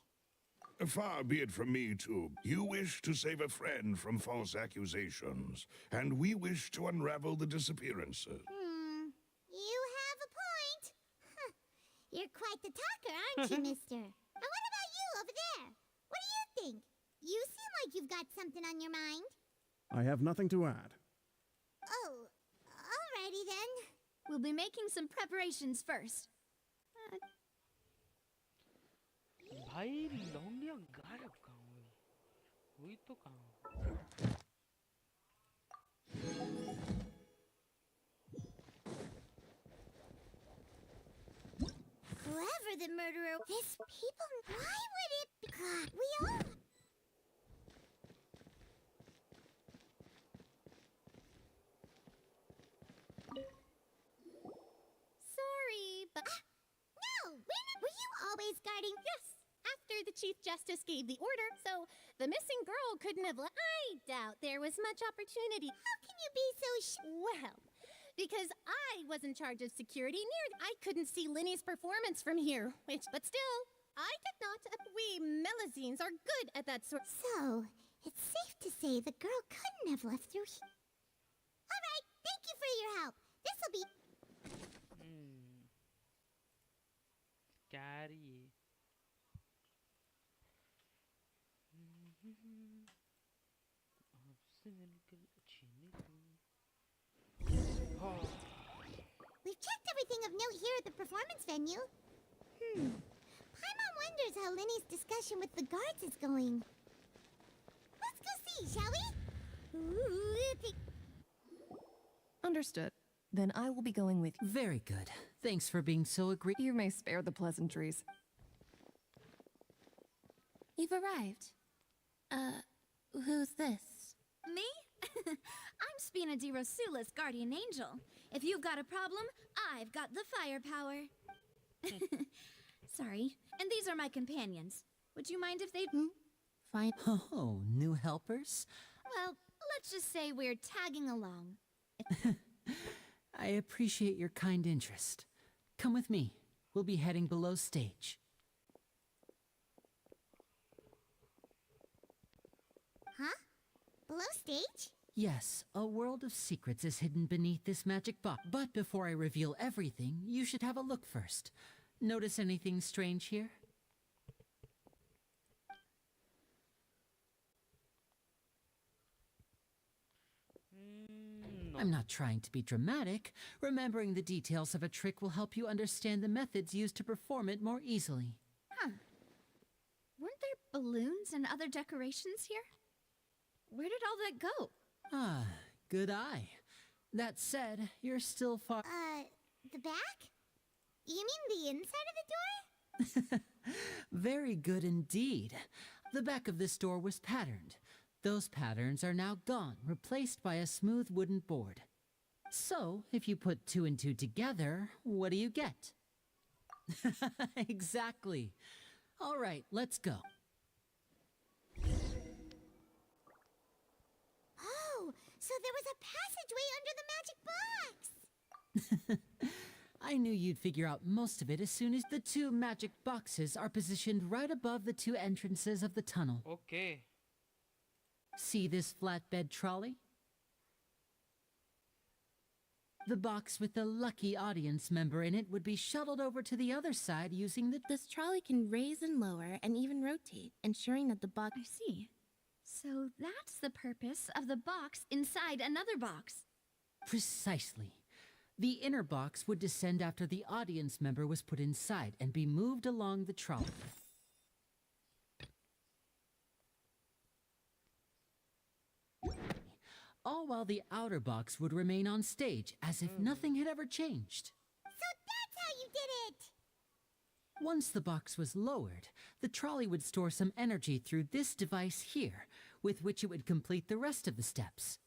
Far be it from me to... You wish to save a friend from false accusations, and we wish to unravel the disappearances.
You have a point. You're quite the talker, aren't you, mister? And what about you over there? What do you think? You seem like you've got something on your mind.
I have nothing to add.
Oh, alrighty then. We'll be making some preparations first.
भाई लौंडिया गायब कहाँ हुई तो कहाँ
Whoever the murderer... This people... Why would it be... God, we all... Sorry, but... No! Were you always guarding...
Yes, after the Chief Justice gave the order, so the missing girl couldn't have... I doubt there was much opportunity.
How can you be so
Well, because I was in charge of security I couldn't see Linny's performance from here, but still, I did not... We Melazines are good at that sort...
So, it's safe to say the girl couldn't have left through here. Alright, thank you for your help. This'll be...
क्या रही है आपसे मिलकर अच्छी
We've checked everything of note here at the performance venue. Paimon wonders how Linny's discussion with the guards is going. Let's go see, shall we?
Understood. Then I will be going with you.
Very good. Thanks for being so agreeable.
You may spare the pleasantries.
You've arrived. Who's this? Me? I'm Spina di Rosula's guardian angel. If you've got a problem, I've got the firepower. Sorry. And these are my companions. Would you mind if they...
Fine. Oh, new helpers?
Well, let's just say we're tagging along.
I appreciate your kind interest. Come with me. We'll be heading below stage.
Huh? Below stage?
Yes, a world of secrets is hidden beneath this magic box. But before I reveal everything, you should have a look first. Notice anything strange here? I'm not trying to be dramatic. Remembering the details of a trick will help you understand the methods used to perform it more easily.
Huh. Weren't there balloons and other decorations here? Where did all that go?
Ah, good eye. That said, you're still far.
The back? You mean the inside of the door?
Very good indeed. The back of this door was patterned. Those patterns are now gone, replaced by a smooth wooden board. So, if you put 2 and 2 together, what do you get? Exactly. All right, let's go.
Oh, so there was a passageway under the magic box!
I knew you'd figure out most of it as soon as the 2 magic boxes are positioned right above the 2 entrances of the tunnel.
Okay.
See this flatbed trolley? The box with the lucky audience member in it would be shuttled over to the other side using the...
This trolley can raise and lower and even rotate, ensuring that the box...
I see. So that's the purpose of the box inside another box.
Precisely. The inner box would descend after the audience member was put inside and be moved along the trolley. All while the outer box would remain on stage, as if nothing had ever changed.
So that's how you did it!
Once the box was lowered, the trolley would store some energy through this device here, with which it would complete the rest of the steps.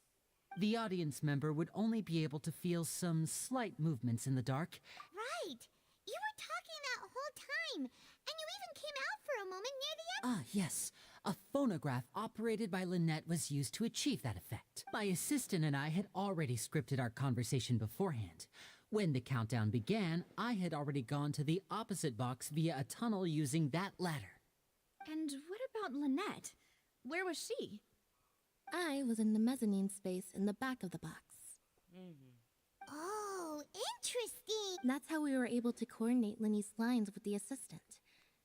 The audience member would only be able to feel some slight movements in the dark.
Right! You were talking that whole time, and you even came out for a moment near the end.
Ah, yes. A phonograph operated by Lynette was used to achieve that effect. My assistant and I had already scripted our conversation beforehand. When the countdown began, I had already gone to the opposite box via a tunnel using that ladder.
And what about Lynette? Where was she?
I was in the mezzanine space in the back of the box. Oh, interesting! That's how we were able to coordinate Linny's lines with the assistant.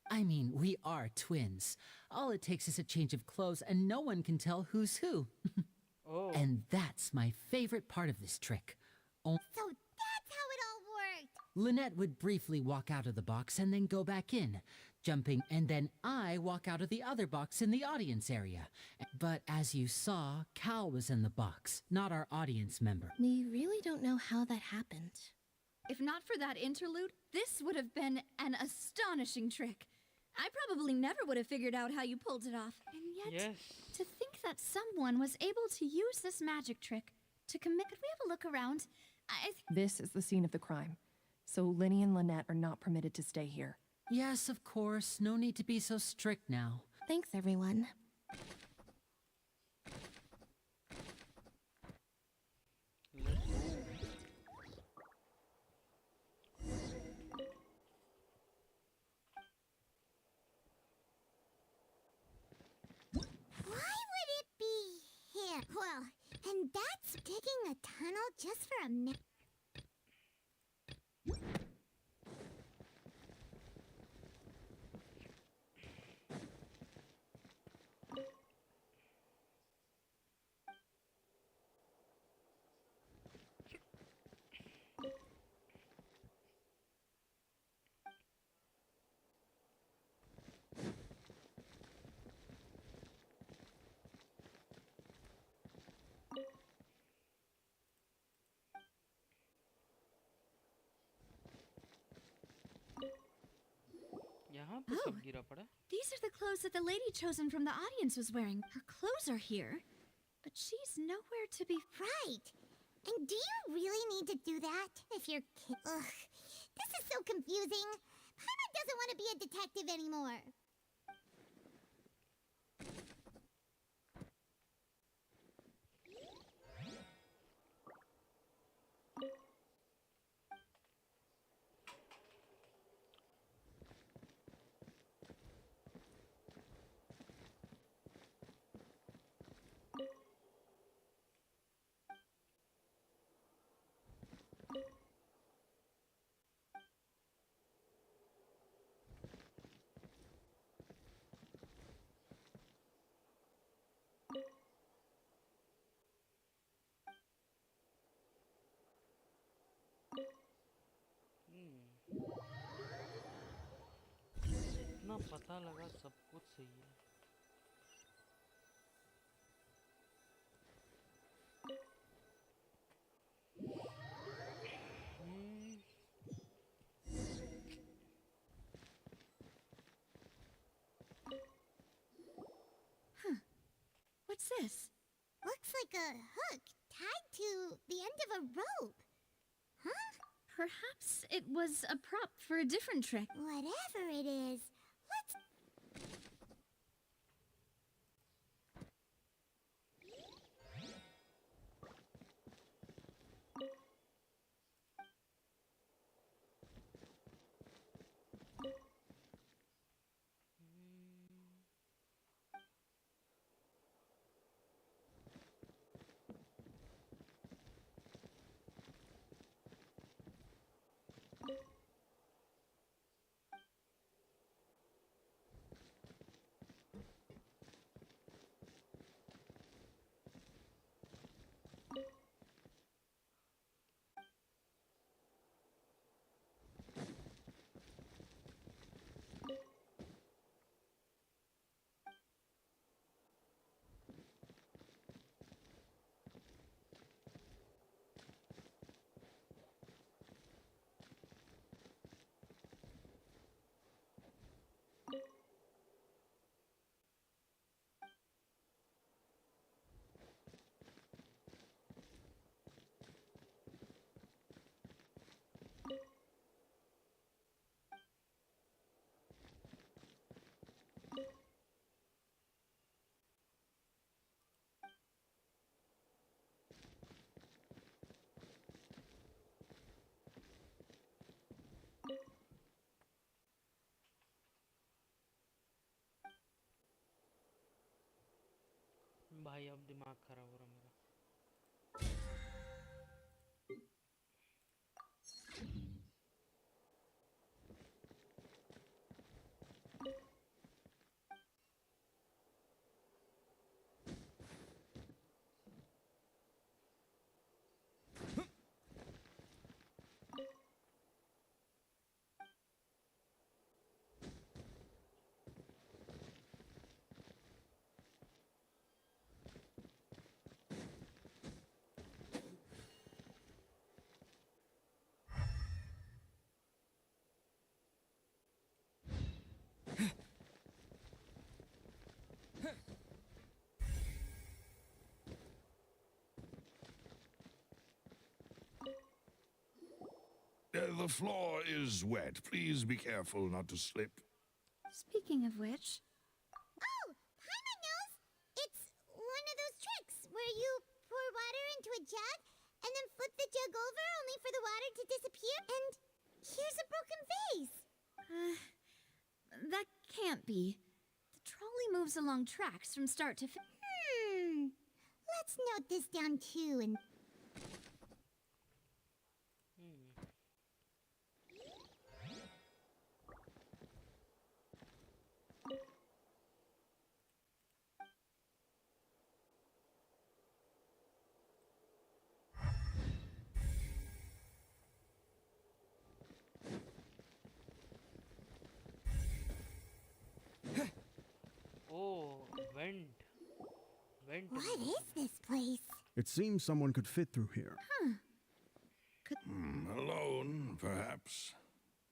I mean, we are twins. All it takes is a change of clothes and no one can tell who's who.
Oh.
And that's my favorite part of this trick.
So that's how it all worked!
Lynette would briefly walk out of the box and then go back in, jumping, and then I walk out of the other box in the audience area. But as you saw, Cal was in the box, not our audience member.
We really don't know how that happened.
If not for that interlude, this would have been an astonishing trick. I probably never would have figured out how you pulled it off. And yet, to think that someone was able to use this magic trick to commit... Could we have a look around?
This is the scene of the crime. So Linny and Lynette are not permitted to stay here.
Yes, of course. No need to be so strict now.
Thanks, everyone. Why would it be here? Well, and that's digging a tunnel just for a minute.
Oh, these are the clothes that the lady chosen from the audience was wearing. Her clothes are here, but she's nowhere to be...
Right! And do you really need to do that? If you're Ugh, this is so confusing. Paimon doesn't want to be a detective anymore.
जितना पता लगा सब कुछ सही है।
What's this?
Looks like a hook tied to the end of a rope. Huh?
Perhaps it was a prop for a different trick.
Whatever it is, let's...
भाई अब दिमाग खराब हो रहा मेरा।
The floor is wet. Please be careful not to slip.
Speaking of which...
Oh! Paimon knows! It's one of those tricks where you pour water into a jug and then flip the jug over only for the water to disappear, and here's a broken vase!
That can't be. The trolley moves along tracks from start to finish.
Let's note this down too and...
Oh, vent.
What is this place?
It seems someone could fit through here.
Alone, perhaps.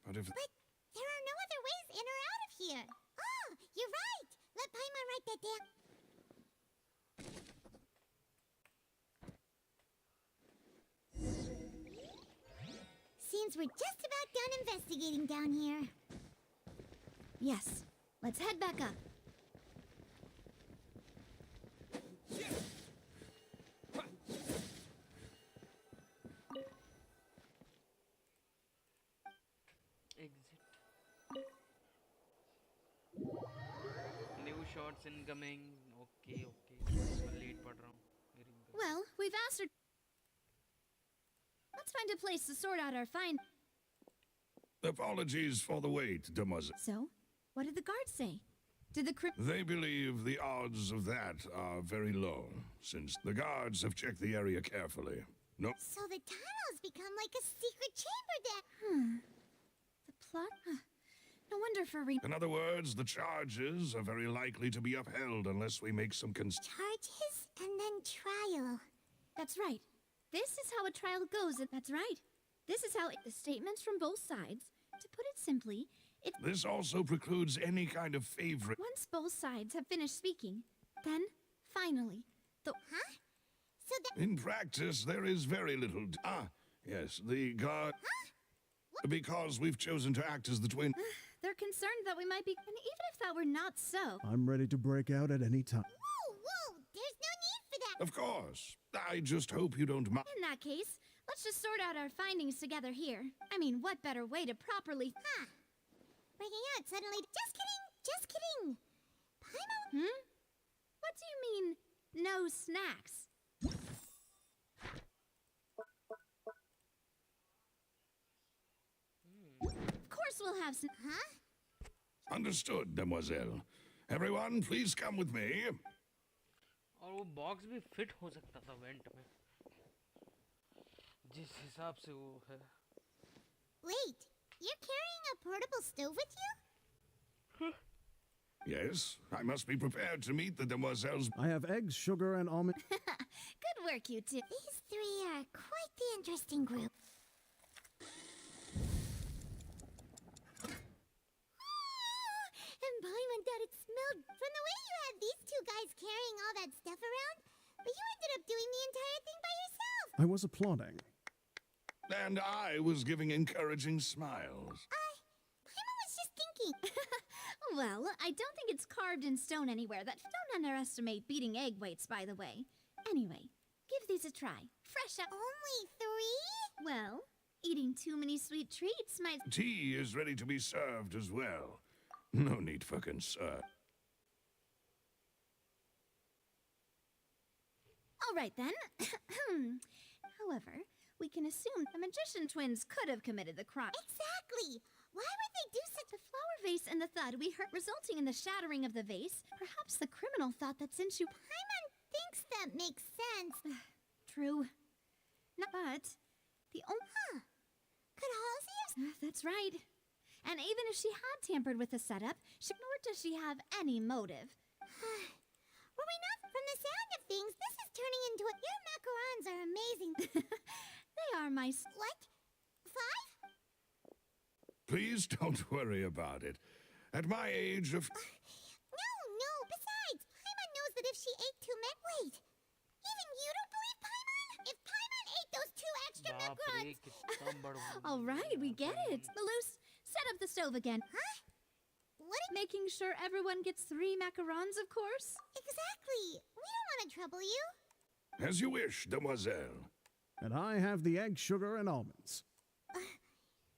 But if...
But there are no other ways in or out of here. Oh, you're right. Let Paimon write that down. Seems we're just about done investigating down here.
Yes, let's head back up.
Exit. New shots incoming. Okay. मैं late पढ़ रहा हूँ.
Well, we've asked her. Let's find a place to sort out our find.
Apologies for the wait, demoiselle.
So, what did the guards say? Did the
They believe the odds of that are very low, since the guards have checked the area carefully. No.
So the tunnels become like a secret chamber
The plot? No wonder Farina.
In other words, the charges are very likely to be upheld unless we make some
Charges and then trial. That's right. This is how a trial goes. That's right. This is how the statements from both sides. To put it simply,
This also precludes any kind of favorite.
once both sides have finished speaking, then finally, So
In practice, there is very little. Yes, the guard. Because we've chosen to act as the twin.
they're concerned that we might be. And even if that were not so.
I'm ready to break out at any time.
Whoa! There's no need for that.
Of course. I just hope you don't mind.
In that case, let's just sort out our findings together here. I mean, what better way to properly. Breaking out suddenly. Just kidding. Paimon? What do you mean, no snacks? Of course we'll have some.
Understood, demoiselle. Everyone, please come with me.
और वो box भी fit हो सकता था went में जिस हिसाब से वो है.
Wait, you're carrying a portable stove with you?
Yes, I must be prepared to meet the demoiselles.
I have eggs, sugar, and almond.
Good work, you two. These three are quite the interesting group. And Paimon thought it smelled from the way you had these two guys carrying all that stuff around. But you ended up doing the entire thing by yourself.
I was applauding.
And I was giving encouraging smiles.
Paimon was just thinking. Well, I don't think it's carved in stone anywhere. Don't underestimate beating egg weights, by the way. Anyway, give these a try. Fresh out. Only 3? Well, eating too many sweet treats might.
Tea is ready to be served as well. No need for concern.
All right then. However, we can assume the magician twins could have committed the crime. Exactly. Why would they do such a flower vase and the thud we heard resulting in the shattering of the vase? Perhaps the criminal thought that since you. Paimon thinks that makes sense. True. No, but the only. Could Halsey have? That's right. And even if she had tampered with the setup, nor does she have any motive. Were we not? From the sound of things, this is turning into a. Your macarons are amazing. They are my. What? 5?
Please don't worry about it. At my age of...
No. Besides, Paimon knows that if she ate too many. Wait. Even you don't believe Paimon? If Paimon ate those 2 extra macarons. All right, we get it. Malus, set up the stove again. What? Making sure everyone gets 3 macarons, of course. Exactly. We don't want to trouble you.
As you wish, demoiselle.
And I have the egg, sugar, and almonds.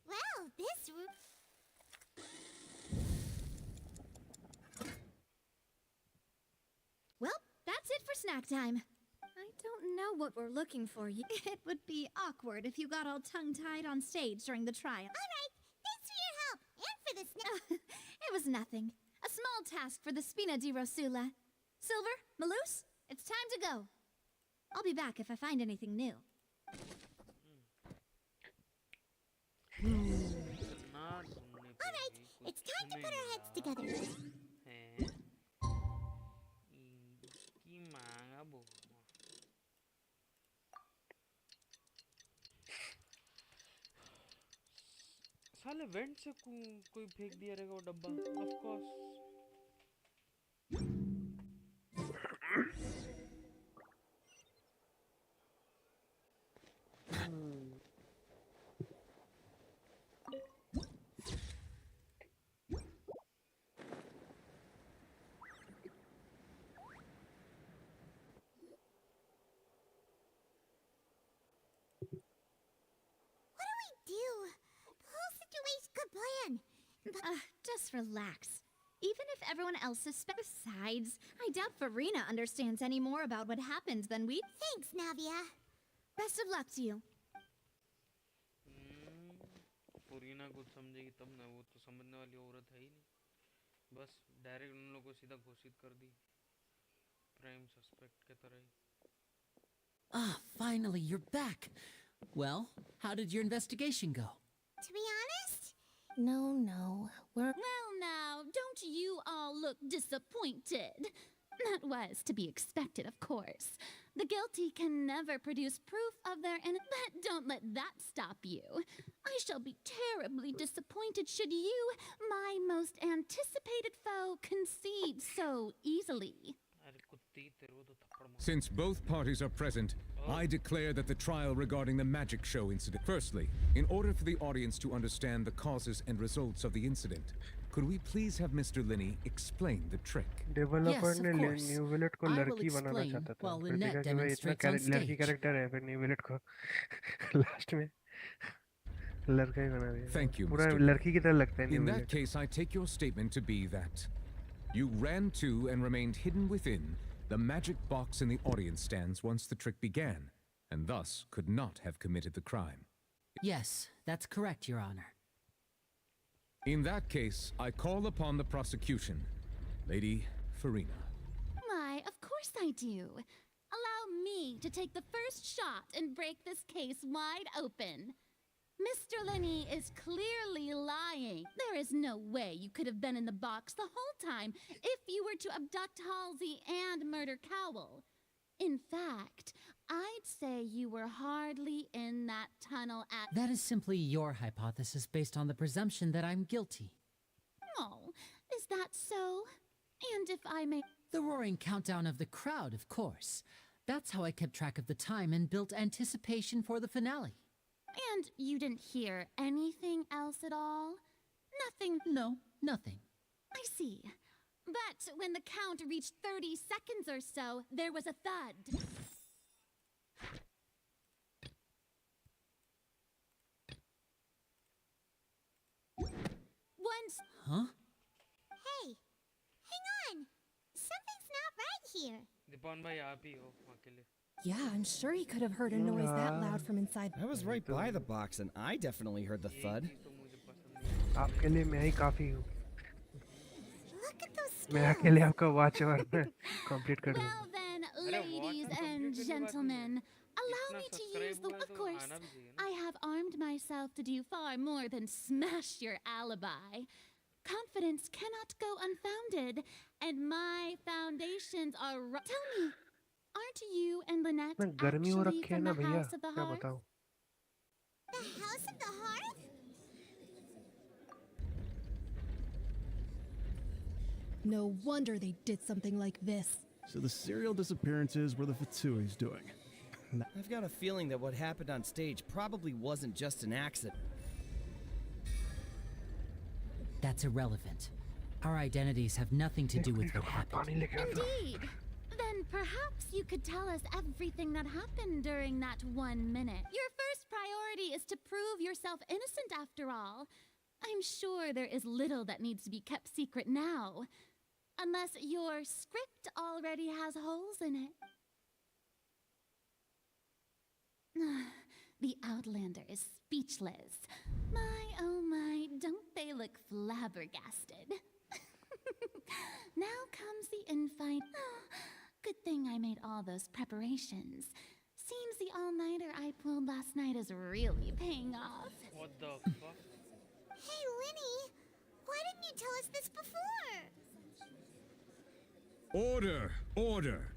Well, this. Well, that's it for snack time. I don't know what we're looking for. It would be awkward if you got all tongue-tied on stage during the trial. All right. Thanks for your help and for the snack. It was nothing. A small task for the Spina di Rosula. Silver, Malus, it's time to go. I'll be back if I find anything new. All right, it's time to put our heads together.
साले went से कोई फेंक दिया रहेगा वो डब्बा of course
Just relax. Even if everyone else suspects. Besides, I doubt Farina understands any more about what happened than we. Thanks, Navia. Best of luck to you.
Farina कुछ समझेगी तब ना वो तो समझने वाली औरत है ही नहीं बस डायरेक्ट उन लोगों को सीधा घोषित कर दी प्राइम सस्पेक्ट के तरह ही
Finally, you're back. Well, how did your investigation go?
To be honest,
No, we're...
Well now, don't you all look disappointed? That was to be expected, of course. The guilty can never produce proof of their innocence, but don't let that stop you. I shall be terribly disappointed should you, my most anticipated foe, concede so easily.
Since both parties are present, I declare that the trial regarding the magic show incident... Firstly, in order for the audience to understand the causes and results of the incident, could we please have Mr. Linney explain the trick?
Developer ने new विलेट को लड़की बनाना चाहता था फिर देखा कि भाई इतना लड़की कैरेक्टर है फिर न्यू विलेट को लास्ट में लड़का ही बना दिया
Thank you,
पूरा
Mr.
लड़की की तरह लगता है new
In that
विलेट
case, I take your statement to be that you ran to and remained hidden within the magic box in the audience stands once the trick began, and thus could not have committed the crime.
Yes, that's correct, Your Honor.
In that case, I call upon the prosecution. Lady Farina.
Why, of course I do. Allow me to take the first shot and break this case wide open. Mr. Linney is clearly lying. There is no way you could have been in the box the whole time if you were to abduct Halsey and murder Cowell. In fact, I'd say you were hardly in that tunnel at—
That is simply your hypothesis based on the presumption that I'm guilty.
Oh, is that so? And if I may—
The roaring countdown of the crowd, of course. That's how I kept track of the time and built anticipation for the finale.
And you didn't hear anything else at all? Nothing?
No, nothing.
I see. But when the count reached 30 seconds or so, there was a thud. Once—
Huh?
Hey, hang on. Something's not right here.
दीपान भाई आप ही हो अकेले.
Yeah, I'm sure he could have heard a noise that loud from inside.
I was right by the box, and I definitely heard the thud.
आपके लिए मैं ही काफी हूँ
Look at those
मैं
spells.
अकेले आपका वॉच और कंप्लीट कर दूँ
Well then, ladies and gentlemen, allow me to use the— Of course, I have armed myself to do far more than smash your alibi. Confidence cannot go unfounded, and my foundations are— Tell me, aren't you and Lynette
मैं गर्मी हो
actually
रखी है
from
ना
the
भैया
House of the
क्या
Hearth?
बताऊँ
The House of the Hearth?
No wonder they did something like this.
So the serial disappearances were the Fatsui's doing.
I've got a feeling that what happened on stage probably wasn't just an accident.
That's irrelevant. Our identities have nothing to do with what happened.
Indeed. Then perhaps you could tell us everything that happened during that 1 minute. Your first priority is to prove yourself innocent after all. I'm sure there is little that needs to be kept secret now. Unless your script already has holes in it. The Outlander is speechless. My, oh my, don't they look flabbergasted? Now comes the infight. Good thing I made all those preparations. Seems the all-nighter I pulled last night is really paying off.
What the fuck?
Hey, Linny, why didn't you tell us this before?
Order! Order!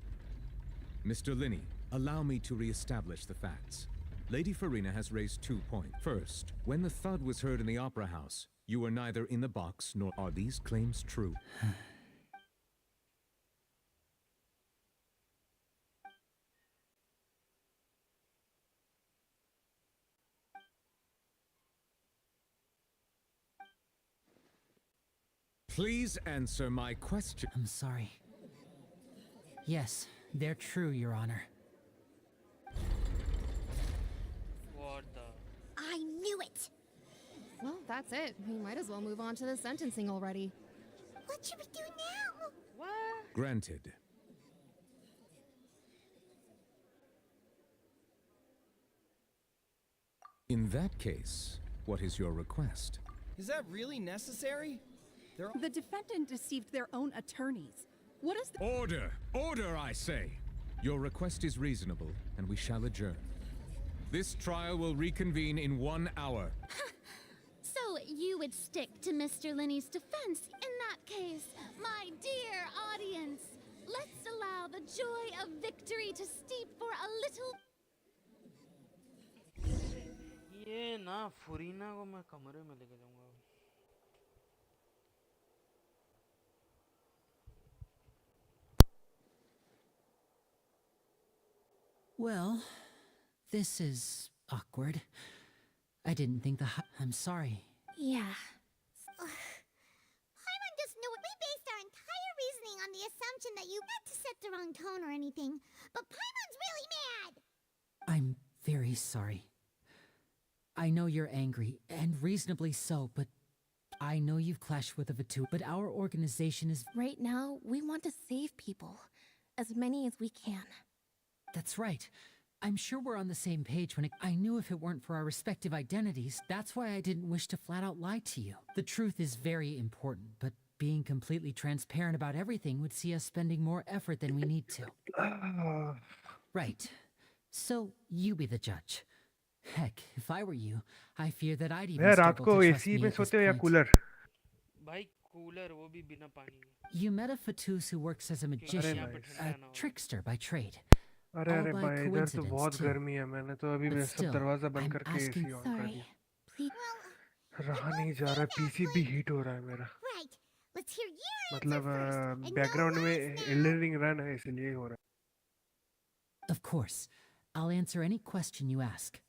Mr. Linney, allow me to re-establish the facts. Lady Farina has raised 2 points. First, when the thud was heard in the opera house, you were neither in the box nor— Are these claims true? Please answer my question.
I'm sorry. Yes, they're true, Your Honor.
What the?
I knew it.
Well, that's it. We might as well move on to the sentencing already.
What should we do now?
What?
Granted. In that case, what is your request?
Is that really necessary?
The defendant deceived their own attorneys. What is the—
Order! Order, I say! Your request is reasonable, and we shall adjourn. This trial will reconvene in 1 hour.
So you would stick to Mr. Linney's defense in that case. My dear audience, let's allow the joy of victory to steep for a little.
ये ना फुरीना को मैं कमरे में लेके जाऊंगा.
Well, this is awkward. I didn't think I'm sorry.
Yeah. Paimon just knew it. We based our entire reasoning on the assumption that you meant to set the wrong tone or anything. But Paimon's really mad!
I'm very sorry. I know you're angry, and reasonably so, but I know you've clashed with the Vatu, but our organization is...
Right now, we want to save people. As many as we can.
That's right. I'm sure we're on the same page when I knew if it weren't for our respective identities, that's why I didn't wish to flat out lie to you. The truth is very important, but being completely transparent about everything would see us spending more effort than we need to. Right. So, you be the judge. Heck, if I were you, I fear that I'd even struggle to trust me at this point.
भाई cooler वो भी बिना पानी के.
You met a Fatus who works as a magician, a trickster by trade.
अरे भाई इधर तो बहुत गर्मी है. मैंने तो अभी सब दरवाजा बंद करके एसी ऑन कर दिया. रहा नहीं जा रहा. पीसी भी हीट हो रहा है मेरा. मतलब बैकग्राउंड में एल्डन रिंग रन है इसलिए हो रहा है.
Of course, I'll answer any question you ask.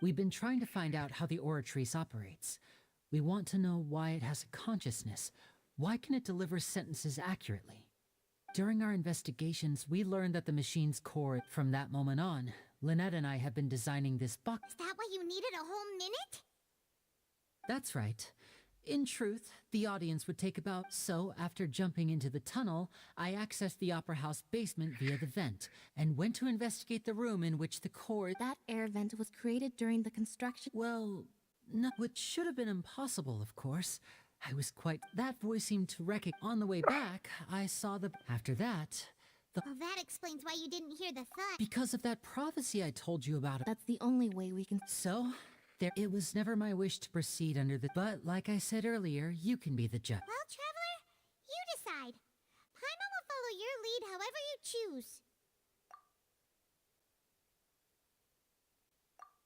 We've been trying to find out how the Oratrice operates. We want to know why it has a consciousness. Why can it deliver sentences accurately? During our investigations, we learned that the machine's core. From that moment on, Lynette and I have been designing this box.
Is that why you needed a whole minute?
That's right. In truth, the audience would take about... So, after jumping into the tunnel, I accessed the Opera House basement via the vent, and went to investigate the room in which the core...
That air vent was created during the construction...
Well, no, which should have been impossible, of course. I was quite... That voice seemed to recognize... On the way back, I saw the... After that...
Well, that explains why you didn't hear the thud.
Because of that prophecy I told you about.
That's the only way we can...
So... It was never my wish to proceed under the... But, like I said earlier, you can be the judge.
Well, Traveler, you decide. Paimon will follow your lead however you choose.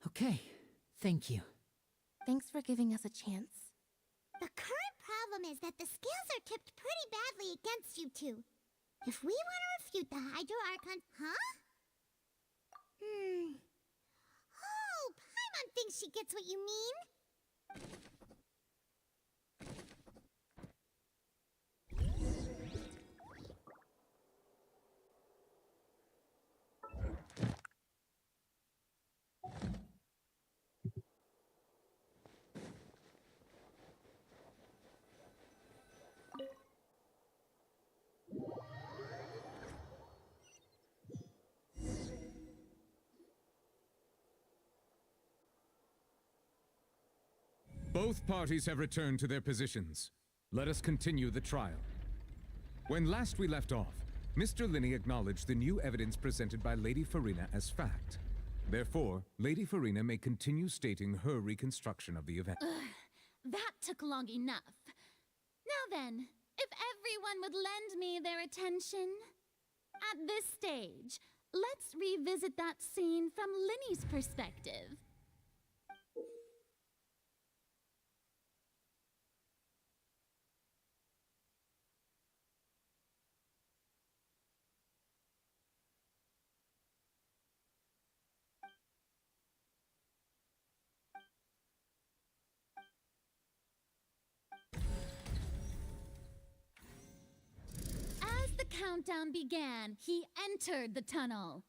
Okay, thank you.
Thanks for giving us a chance. The current problem is that the scales are tipped pretty badly against you two. If we want to refute the Hydro Archon... Huh? Oh, Paimon thinks she gets what you mean.
Both parties have returned to their positions. Let us continue the trial. When last we left off, Mr. Linney acknowledged the new evidence presented by Lady Farina as fact. Therefore, Lady Farina may continue stating her reconstruction of the event.
That took long enough. Now then, if everyone would lend me their attention. At this stage, let's revisit that scene from Linney's perspective. Countdown began, he entered the tunnel.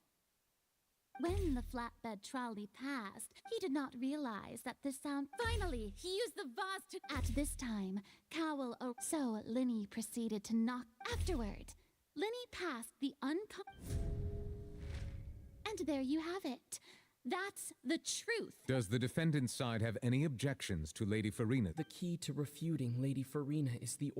When the flatbed trolley passed, he did not realize that the sound... Finally, he used the vase to... At this time, Cowl... So Linney proceeded to knock... Afterward, Linney passed the And there you have it. That's the truth.
Does the defendant's side have any objections to Lady Farina?
The key to refuting Lady Farina is the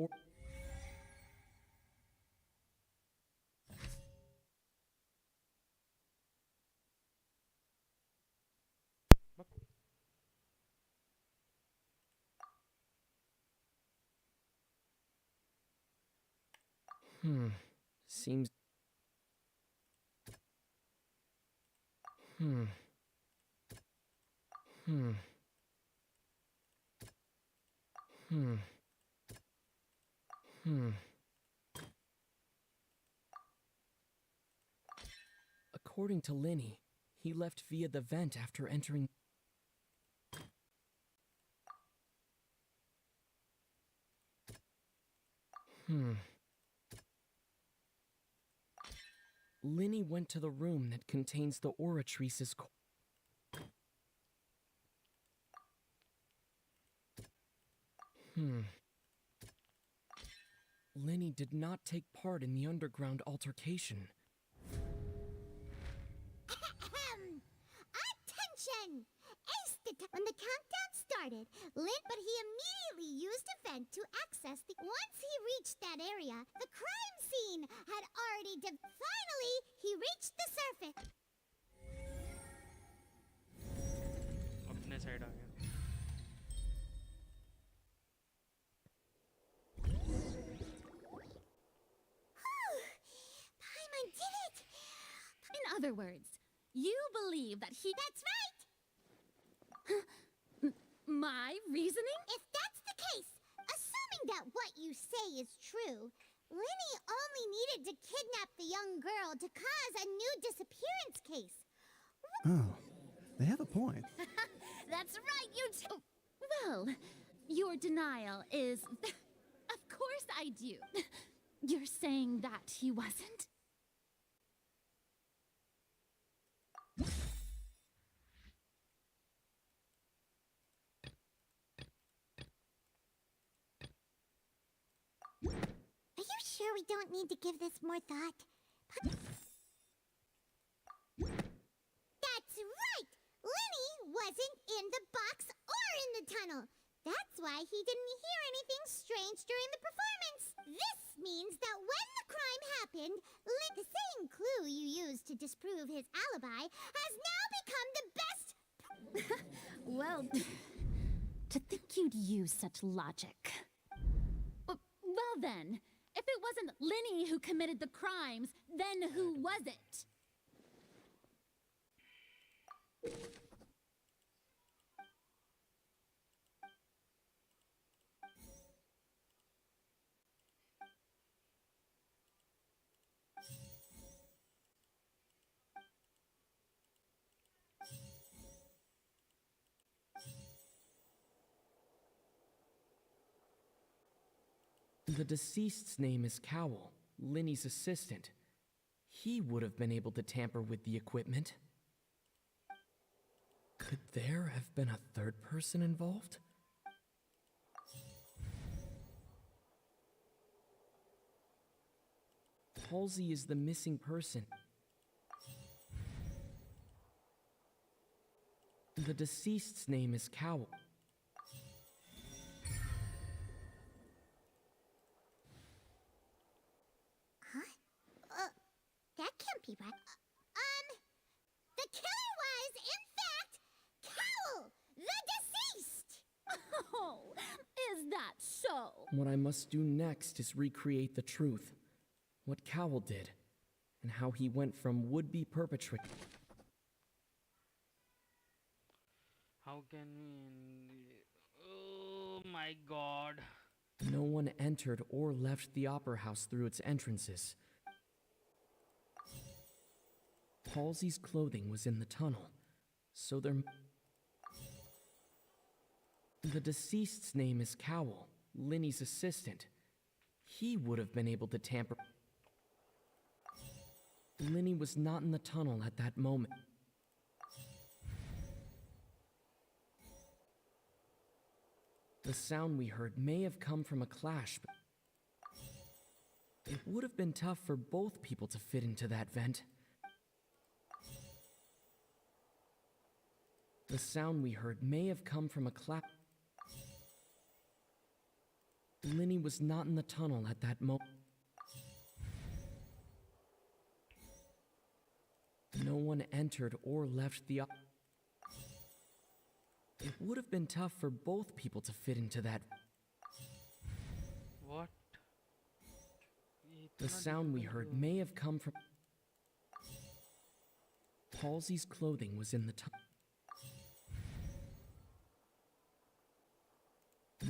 Seems... According to Linny, he left via the vent after entering... Linny went to the room that contains the Oratrice's... Linny did not take part in the underground altercation.
Attention! When the countdown started, but he immediately used a vent to access the... Once he reached that area, the crime scene had already... Finally, he reached the surface.
अपने side आ गया.
Paimon did it!
In other words, you believe that he...
That's right!
My reasoning?
If that's the case, assuming that what you say is true, Linny only needed to kidnap the young girl to cause a new disappearance case.
Oh, they have a point.
That's right, you well, your denial is... Of course I do. You're saying that he wasn't?
Are you sure we don't need to give this more thought? That's right! Linny wasn't in the box or in the tunnel. That's why he didn't hear anything strange during the performance. This means that when the crime happened, the same clue you used to disprove his alibi has now become the best...
Well, to think you'd use such logic. Well then, if it wasn't Linny who committed the crimes, then who was it?
The deceased's name is Cowell, Linny's assistant. He would have been able to tamper with the equipment. Could there have been a third person involved? Halsey is the missing person. The deceased's name is Cowell.
That can't be right. The killer was, in fact, Cowell, the deceased!
Oh, is that so?
What I must do next is recreate the truth. What Cowell did, and how he went from would-be perpetrator...
How can we... Oh my god.
No one entered or left the opera house through its entrances. Halsey's clothing was in the tunnel, so there... The deceased's name is Cowell, Linny's assistant. He would have been able to tamper... Linny was not in the tunnel at that moment. The sound we heard may have come from a clash, but... It would have been tough for both people to fit into that vent. The sound we heard may have come from a clap. Linny was not in the tunnel at that moment. No one entered or left the It would have been tough for both people to fit into that.
What? ये
The sound we heard may have come from... Halsey's clothing was in the tunnel.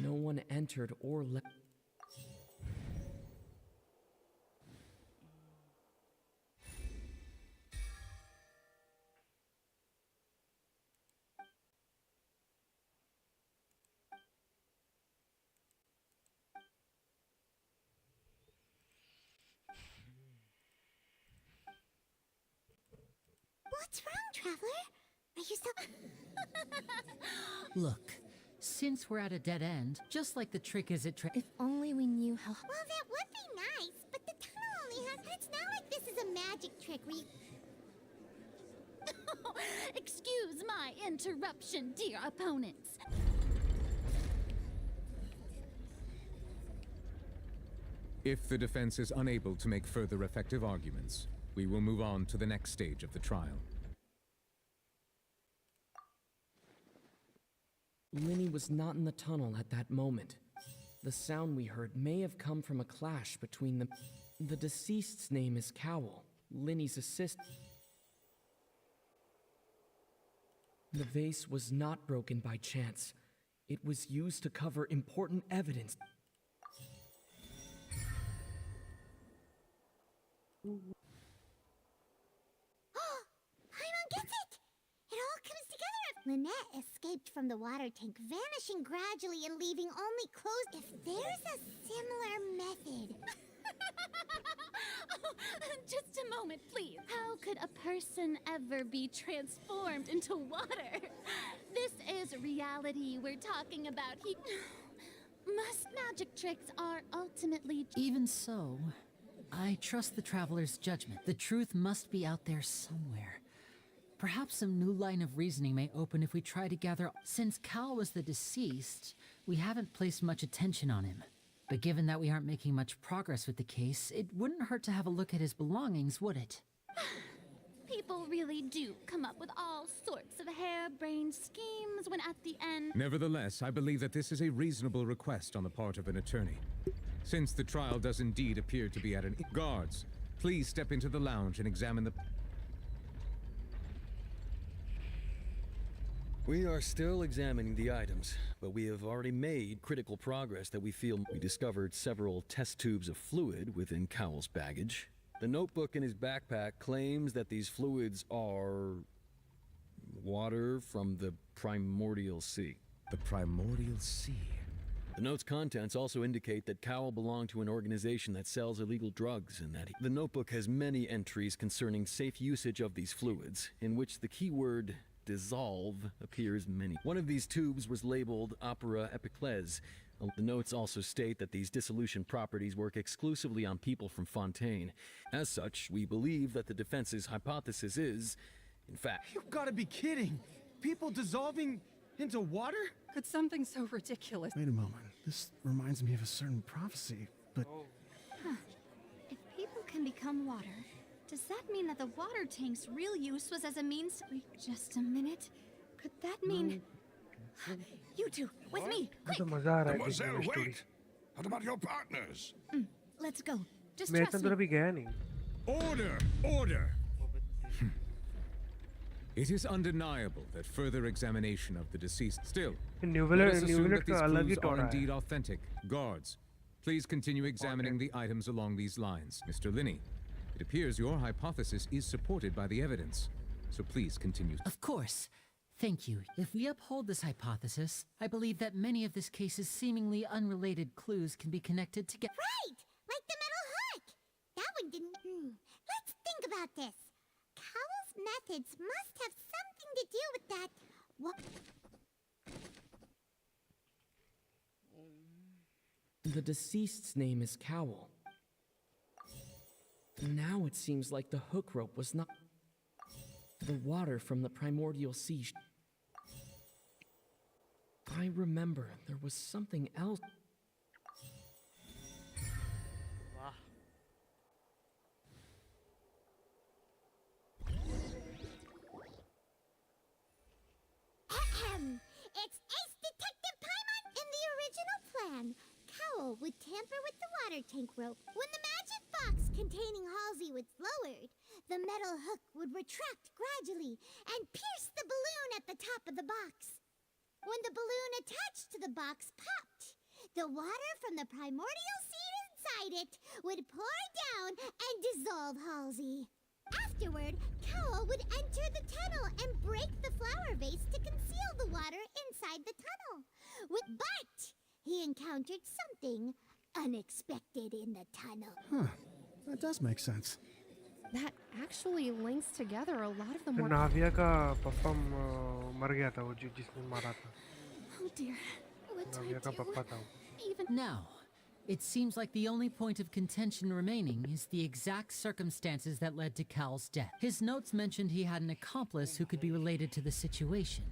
No one entered or left.
What's wrong, Traveler? Are you so...
Look, since we're at a dead end, just like the trick is
If only we knew how... Well, that would be nice, but the tunnel only has... It's not like this is a magic trick where you...
Excuse my interruption, dear opponents.
If the defense is unable to make further effective arguments, we will move on to the next stage of the trial.
Linny was not in the tunnel at that moment. The sound we heard may have come from a clash between them. The deceased's name is Cowell, Linny's assistant. The vase was not broken by chance. It was used to cover important evidence.
Paimon gets it! It all comes together. Lynette escaped from the water tank, vanishing gradually and leaving only clothes. If there's a similar method...
Oh, just a moment, please. How could a person ever be transformed into water? This is reality we're talking about. Most magic tricks are ultimately...
Even so, I trust the Traveler's judgment. The truth must be out there somewhere. Perhaps some new line of reasoning may open if we try to gather... Since Cal was the deceased, we haven't placed much attention on him. But given that we aren't making much progress with the case, it wouldn't hurt to have a look at his belongings, would it?
People really do come up with all sorts of harebrained schemes when at the end...
Nevertheless, I believe that this is a reasonable request on the part of an attorney. Since the trial does indeed appear to be at an... Guards, please step into the lounge and examine the...
We are still examining the items, but we have already made critical progress that we feel. We discovered several test tubes of fluid within Cowell's baggage. The notebook in his backpack claims that these fluids are... water from the Primordial Sea.
The Primordial Sea?
The note's contents also indicate that Cowell belonged to an organization that sells illegal drugs and that the notebook has many entries concerning safe usage of these fluids, in which the keyword dissolve appears many. One of these tubes was labeled Opera Epiclese. The notes also state that these dissolution properties work exclusively on people from Fontaine. As such, we believe that the defense's hypothesis is, in fact...
You've got to be kidding! People dissolving into water?
Could something so ridiculous...
Wait a moment. This reminds me of a certain prophecy, but...
Huh. If people can become water, does that mean that the water tank's real use was as a means... Wait, just a minute. Could that mean... You two, with me, quick!
Mademoiselle, wait! What about your partners?
Let's go. Just
मैं
trust
इतना
me.
भी गया नहीं.
Order! Order! It is undeniable that further examination of the deceased still. Let us assume that these clues are indeed authentic. Guards, please continue examining the items along these lines. Mr. Linney, it appears your hypothesis is supported by the evidence, so please continue.
Of course. Thank you. If we uphold this hypothesis, I believe that many of this case's seemingly unrelated clues can be connected together.
Right! Like the metal hook! That one didn't... Let's think about this. Cowell's methods must have something to do with that... What?
The deceased's name is Cowell. Now it seems like the hook rope was not... The water from the Primordial Sea... I remember there was something else...
It's Ace Detective Paimon in the original plan. Cowell would tamper with the water tank rope. When the magic box containing Halsey was lowered, the metal hook would retract gradually and pierce the balloon at the top of the box. When the balloon attached to the box popped, the water from the primordial seed inside it would pour down and dissolve Halsey. Afterward, Cowl would enter the tunnel and break the flower vase to conceal the water inside the tunnel. But he encountered something unexpected in the tunnel.
Huh. That does make sense.
That actually links together a lot of the more...
नाविया का पप्पा मर गया था वो जिसने मारा था.
Oh dear. What do
नाविया
I
का
do?
पप्पा था वो.
Now, it seems like the only point of contention remaining is the exact circumstances that led to Cal's death. His notes mentioned he had an accomplice who could be related to the situation.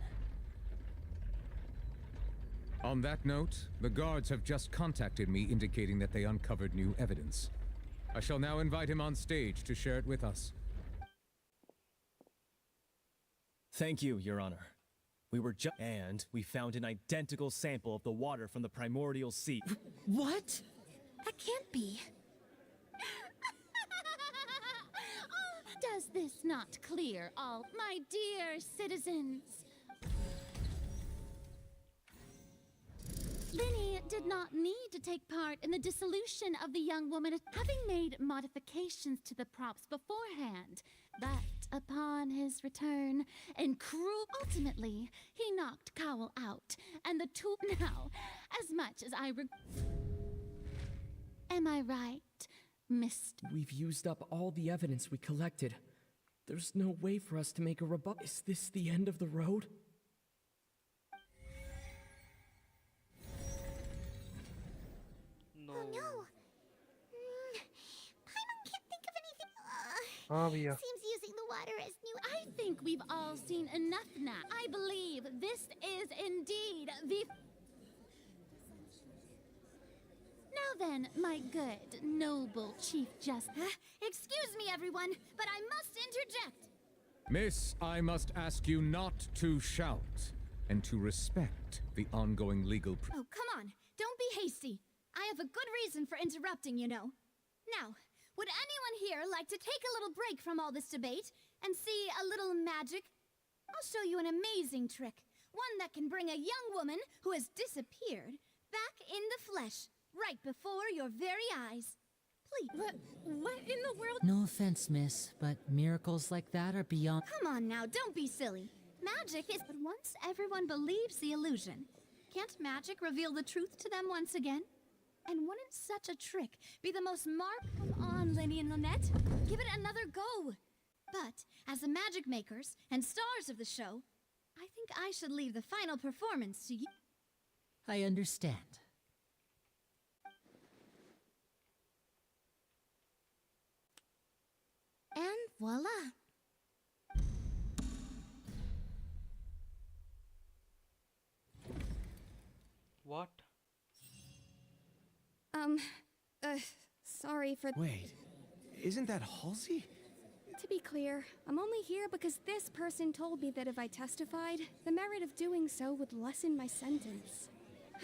On that note, the guards have just contacted me indicating that they uncovered new evidence. I shall now invite him on stage to share it with us.
Thank you, Your Honor. And we found an identical sample of the water from the primordial sea.
What?
That can't be. Does this not clear all my dear citizens? Lyney did not need to take part in the dissolution of the young woman, having made modifications to the props beforehand. But upon his return, ultimately, he knocked Cowl out, and the two now, as much as Am I right, Mr.
We've used up all the evidence we collected. There's no way for us to make a rebuttal. Is this the end of the road?
Oh no! Paimon can't think of anything.
भैया.
Seems using the water as new. I think we've all seen enough now. I believe this is indeed the... Now then, my good, noble Chief Justice. Excuse me, everyone, but I must interject.
Miss, I must ask you not to shout and to respect the ongoing legal...
Oh, come on. Don't be hasty. I have a good reason for interrupting, you know. Now, would anyone here like to take a little break from all this debate and see a little magic? I'll show you an amazing trick. One that can bring a young woman who has disappeared back in the flesh, right before your very eyes. Please. What in the world?
No offense, miss, but miracles like that are beyond...
Come on now, don't be silly. Magic is... But once everyone believes the illusion, can't magic reveal the truth to them once again? And wouldn't such a trick be the most Come on, Lyney and Lynette. Give it another go. But, as the magic makers and stars of the show, I think I should leave the final performance to you.
I understand.
And voila!
What?
Sorry for...
Wait, isn't that Halsey?
To be clear, I'm only here because this person told me that if I testified, the merit of doing so would lessen my sentence.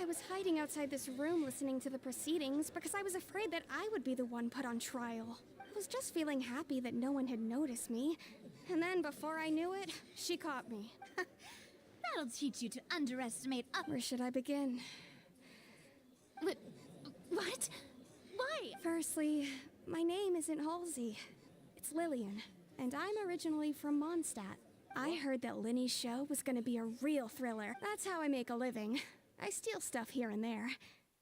I was hiding outside this room listening to the proceedings because I was afraid that I would be the one put on trial. I was just feeling happy that no one had noticed me. And then before I knew it, she caught me.
That'll teach you to underestimate
Where should I begin?
What? Why?
Firstly, my name isn't Halsey. It's Lillian, and I'm originally from Mondstadt. I heard that Lyney's show was gonna be a real thriller. That's how I make a living. I steal stuff here and there.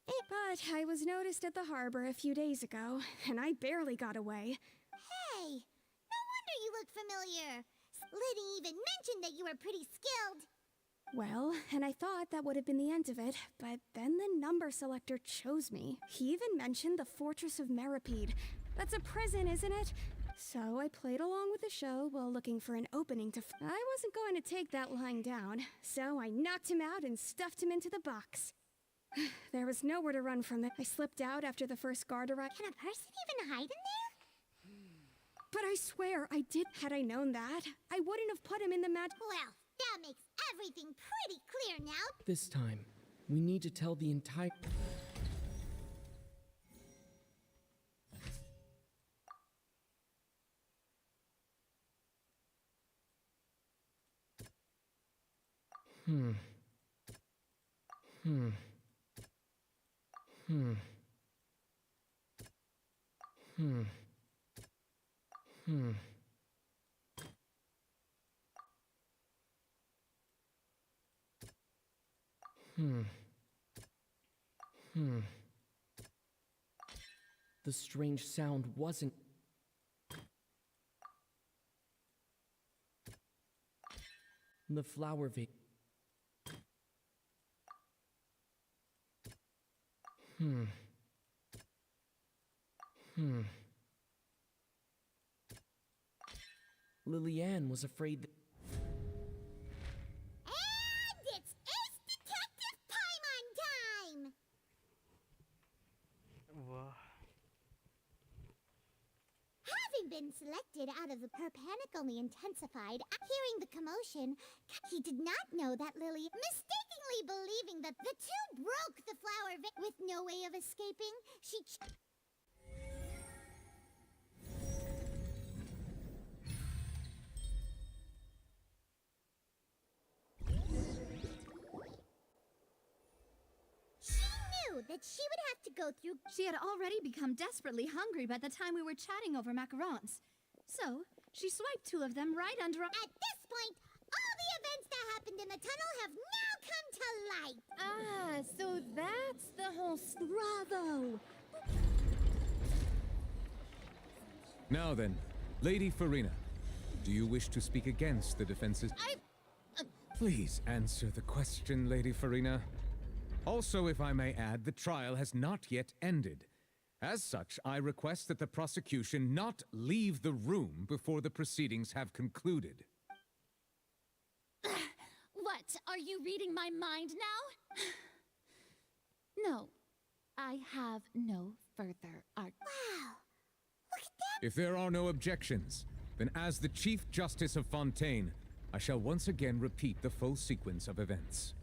But I was noticed at the harbor a few days ago, and I barely got away.
Hey! No wonder you look familiar. Lyney even mentioned that you were pretty skilled.
Well, and I thought that would have been the end of it, but then the number selector chose me. He even mentioned the Fortress of Meripede. That's a prison, isn't it? So I played along with the show while looking for an opening to... I wasn't going to take that lying down, so I knocked him out and stuffed him into the box. There was nowhere to run from it. I slipped out after the first guard arrived.
Can a person even hide in there?
But I swear I did. Had I known that, I wouldn't have put him in the
Well, that makes everything pretty clear now.
This time, we need to tell the entire... Hmm. Hmm. Hmm. Hmm. Hmm. Hmm. Hmm. The strange sound wasn't... The flower vase... Hmm. Hmm. Liliane was afraid that...
And it's Ace Detective Paimon time!
Wow.
Having been selected out of the... Her panic only intensified. Hearing the commotion, he did not know that Lily, mistakenly believing that the two broke the flower with no way of escaping, she... that she would have to go through...
She had already become desperately hungry by the time we were chatting over macarons. So, she swiped 2 of them right under...
At this point, all the events that happened in the tunnel have now come to light.
Ah, so that's the whole... Bravo!
Now then, Lady Farina, do you wish to speak against the defenses? Please answer the question, Lady Farina. Also, if I may add, the trial has not yet ended. As such, I request that the prosecution not leave the room before the proceedings have concluded.
What? Are you reading my mind now? No. I have no further art.
Wow. Look at that.
If there are no objections, then as the Chief Justice of Fontaine, I shall once again repeat the full sequence of events.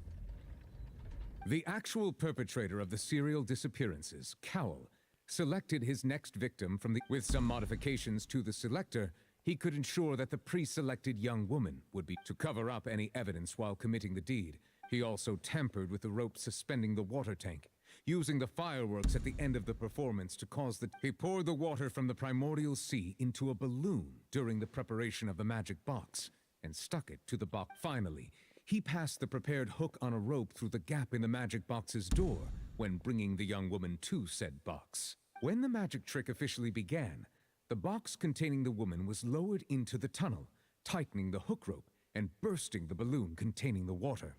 The actual perpetrator of the serial disappearances, Cowell, selected his next victim from the... With some modifications to the selector, he could ensure that the pre-selected young woman would be... To cover up any evidence while committing the deed, he also tampered with the rope suspending the water tank, using the fireworks at the end of the performance to cause the... He poured the water from the primordial sea into a balloon during the preparation of the magic box, and stuck it to the box. Finally, he passed the prepared hook on a rope through the gap in the magic box's door when bringing the young woman to said box. When the magic trick officially began, the box containing the woman was lowered into the tunnel, tightening the hook rope and bursting the balloon containing the water.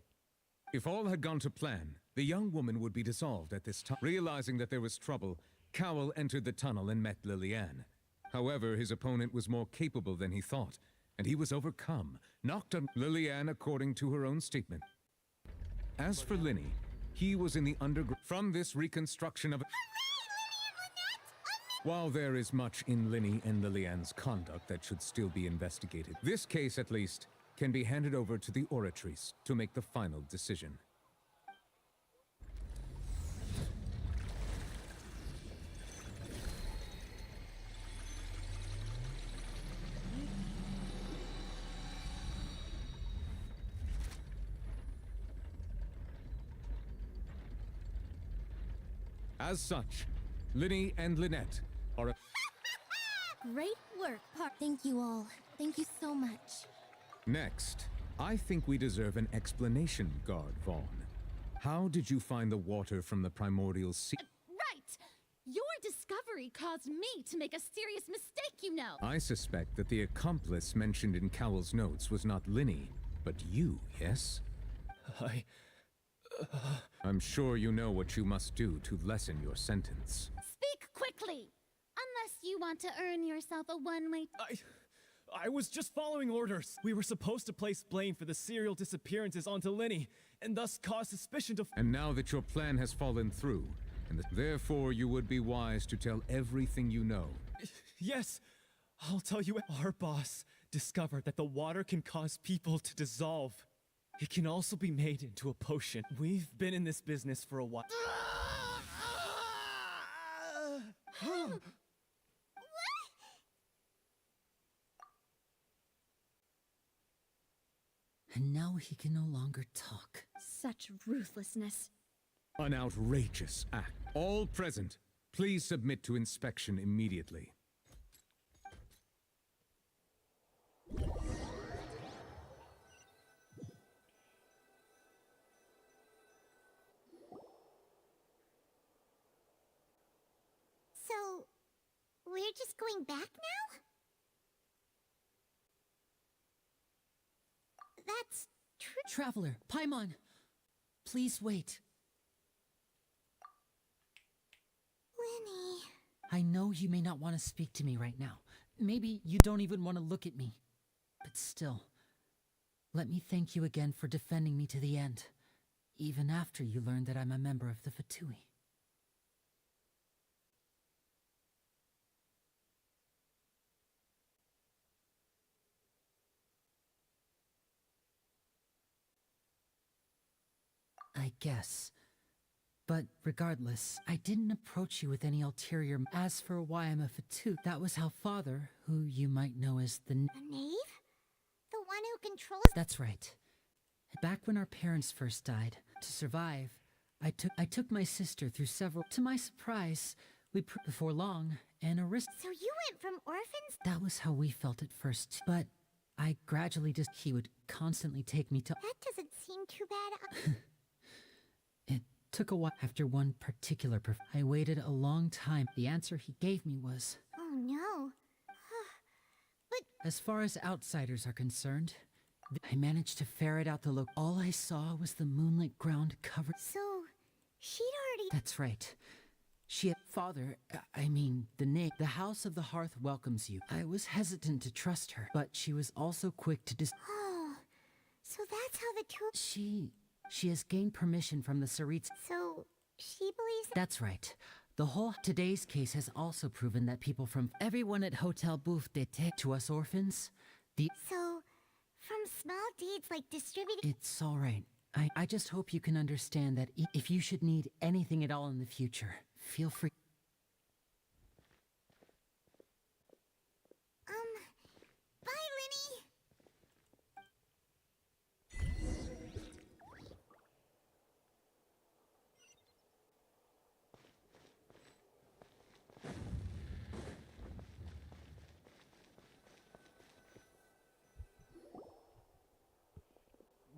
If all had gone to plan, the young woman would be dissolved at this time. Realizing that there was trouble, Cowell entered the tunnel and met Liliane. However, his opponent was more capable than he thought, and he was overcome, knocked on Liliane according to her own statement. As for Linny, he was in the underground. From this reconstruction of... While there is much in Linny and Liliane's conduct that should still be investigated, this case, at least, can be handed over to the Oratrice to make the final decision. As such, Linny and Lynette are...
Great work, Thank you all. Thank you so much.
Next, I think we deserve an explanation, Guard Vaughn. How did you find the water from the primordial sea?
Right! Your discovery caused me to make a serious mistake, you know!
I suspect that the accomplice mentioned in Cowell's notes was not Linny, but you, yes? I'm sure you know what you must do to lessen your sentence.
Speak quickly! Unless you want to earn yourself a one-way...
I was just following orders. We were supposed to place blame for the serial disappearances onto Linny, and thus cause suspicion to...
And now that your plan has fallen through, and therefore you would be wise to tell everything you know.
Yes, I'll tell you. Our boss discovered that the water can cause people to dissolve. It can also be made into a potion. We've been in this business for a while.
And now he can no longer talk.
Such ruthlessness.
An outrageous act. All present, please submit to inspection immediately.
So, we're just going back now? That's true.
Traveler, Paimon, please wait.
Lenny.
I know you may not want to speak to me right now. Maybe you don't even want to look at me. But still, let me thank you again for defending me to the end, even after you learned that I'm a member of the Fatui. I guess. But regardless, I didn't approach you with any ulterior. As for why I'm a Fatui, that was how Father, who you might know as the
A knave? The one who controls...
That's right. Back when our parents first died, to survive, I took my sister through several... To my surprise, before long, an arist...
So you went from orphans?
That was how we felt at first, but I gradually just... He would constantly take me to...
That doesn't seem too bad.
It took a while. After one particular I waited a long time. The answer he gave me was...
Oh no. But...
As far as outsiders are concerned, I managed to ferret out the look. All I saw was the moonlit ground covered...
So, she'd already...
That's right. Father, the House of the Hearth welcomes you. I was hesitant to trust her, but she was also quick to
Oh, so that's how the two...
She has gained permission from the Sarits.
So, she believes...
That's right. Today's case has also proven that people from everyone at Hotel Bouffe d'été to us orphans,
So, from small deeds like distributing...
It's all right. I just hope you can understand that if you should need anything at all in the future, feel free.
Bye, Lenny!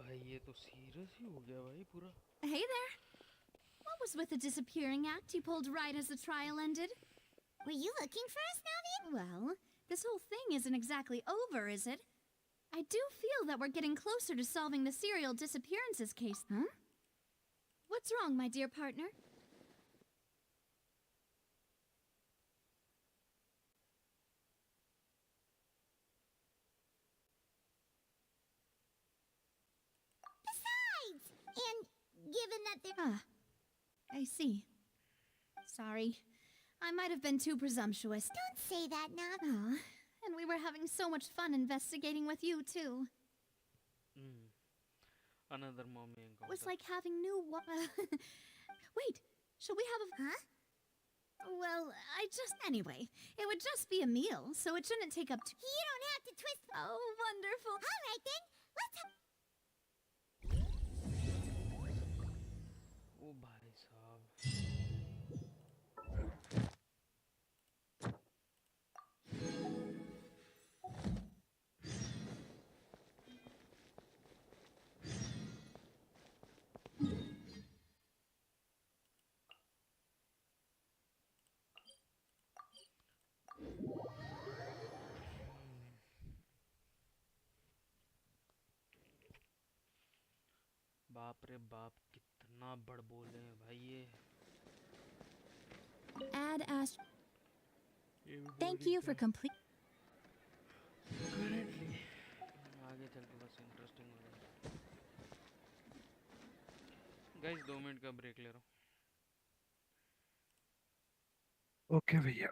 भाई ये तो serious ही हो गया भाई पूरा.
Hey there. What was with the disappearing act you pulled right as the trial ended?
Were you looking for us, Navi?
Well, this whole thing isn't exactly over, is it? I do feel that we're getting closer to solving the serial disappearances case. Huh? What's wrong, my dear partner?
Besides! And given that they're...
I see. Sorry. I might have been too presumptuous.
Don't say that, Navi.
And we were having so much fun investigating with you, too.
Another mommy encounter.
It was like having new... Wait, should we have a...
Huh?
Well, Anyway, it would just be a meal, so it shouldn't take up too...
You don't have to twist...
Oh, wonderful.
All right, then. Let's have...
Oh, bhai sahab. बाप रे बाप कितना बड़ बोले हैं भाई ये.
Add Ash. Thank you for complete.
आगे चल के बस इंटरेस्टिंग हो जाए. गाइस 2 मिनट का ब्रेक ले रहा हूँ.
ओके भैया.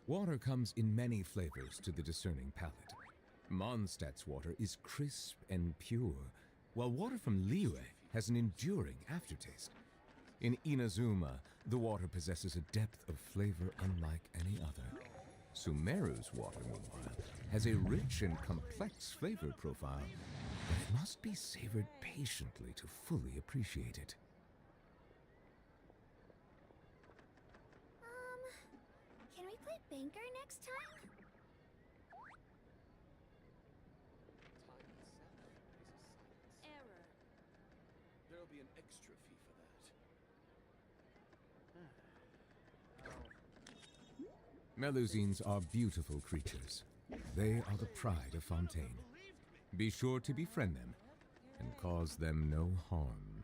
Water comes in many flavors to the discerning palate. Mondstadt's water is crisp and pure, while water from Liyue has an enduring aftertaste. In Inazuma, the water possesses a depth of flavor unlike any other. Sumeru's water, meanwhile, has a rich and complex flavor profile, but it must be savored patiently to fully appreciate it.
Can we play banker next time?
Error. There'll be an extra fee for that.
Melusines are beautiful creatures. They are the pride of Fontaine. Be sure to befriend them and cause them no harm.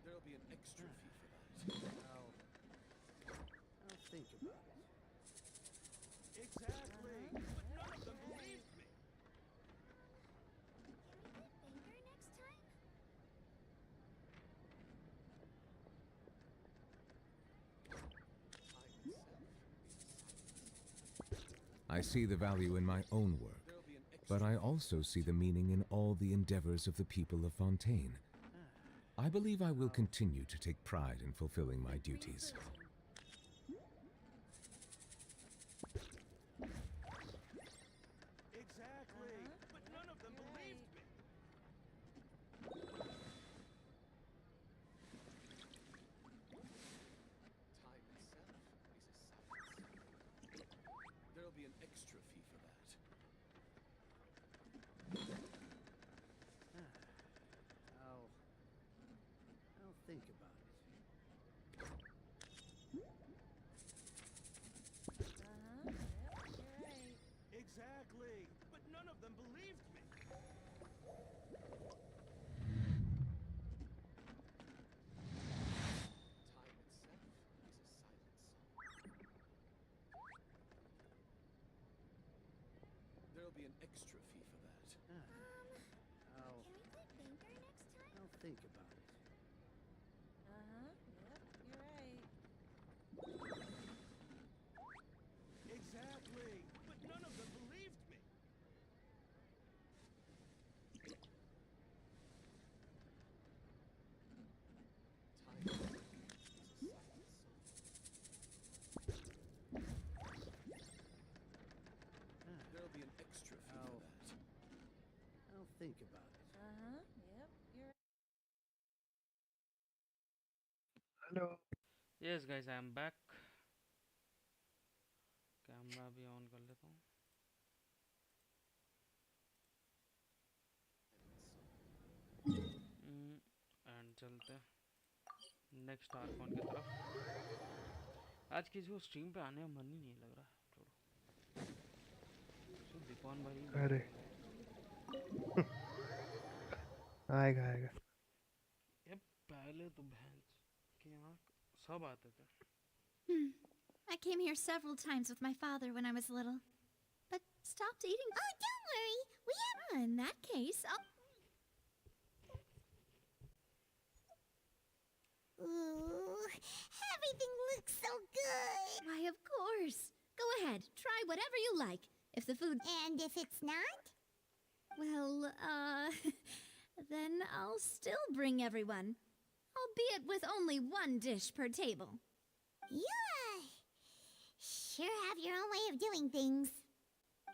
There'll be an extra fee for that. I'll think about it. Exactly. But none of them believed me.
Banker next time?
I see the value in my own work, but I also see the meaning in all the endeavors of the people of Fontaine. I believe I will continue to take pride in fulfilling my duties.
Exactly. But none of them believed me. Time itself is a science. There'll be an extra fee for that. I'll think about it.
You're right.
Exactly. But none of them believed me. Time itself is a silent song. There'll be an extra fee for that.
Can we play banker next time?
I'll think about it.
Yep, you're right.
Exactly. But none of them believed me. Time is a silent song. There'll be an extra fee for that. I'll think about it.
Yep, you're right.
Hello.
Yes guys, I am back. Camera भी on कर लेता हूँ. And चलते next Arcon की तरफ. आज किसी को स्ट्रीम पे आने का मन ही नहीं लग रहा. छोड़ो. दीपान भाई.
अरे आएगा आएगा.
ये पहले तो भैंस के यहाँ सब आते थे.
I came here several times with my father when I was little, but stopped eating. Oh, don't worry. We have. In that case, Ooh, everything looks so good. Why, of course. Go ahead, try whatever you like. If the food. And if it's not? Well, then I'll still bring everyone. Albeit with only one dish per table. Yeah. Sure have your own way of doing things.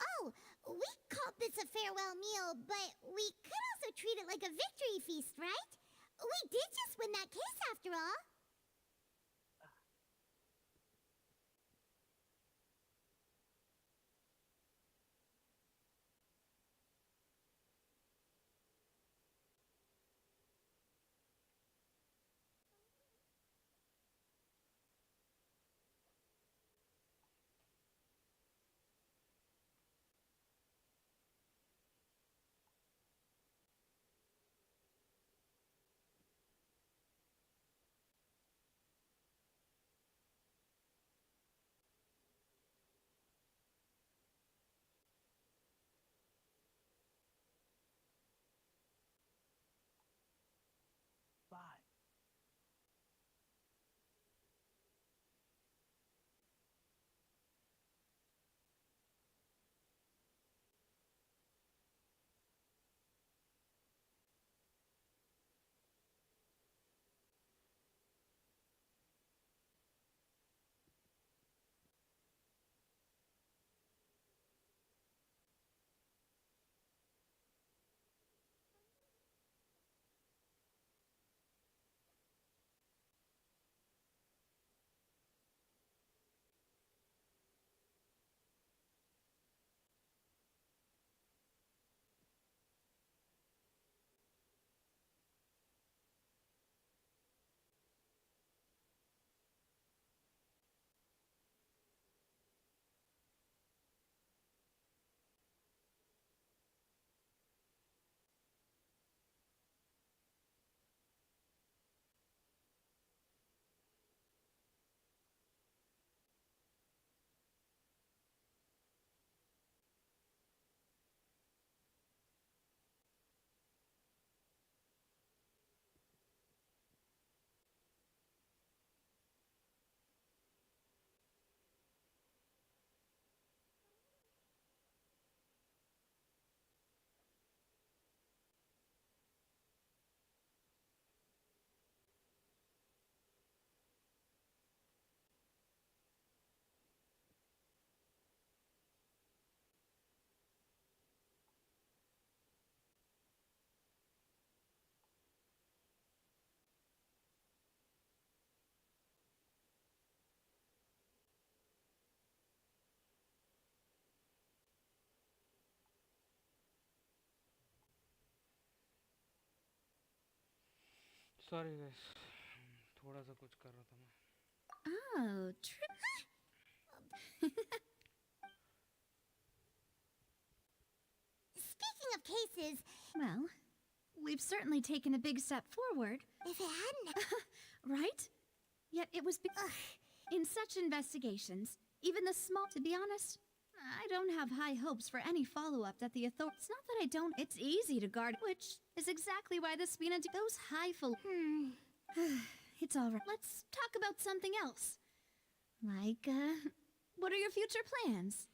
Oh, we called this a farewell meal, but we could also treat it like a victory feast, right? We did just win that case after all.
Sorry guys, थोड़ा सा कुछ कर रहा था मैं.
Oh, Speaking of cases, well, we've certainly taken a big step forward. If it hadn't, right? Yet it was in such investigations, even the small. To be honest, I don't have high hopes for any follow-up that the authorities. It's not that I don't. It's easy to guard, which is exactly why the Spina. Those highfalutin. It's all right. Let's talk about something else. Like, what are your future plans?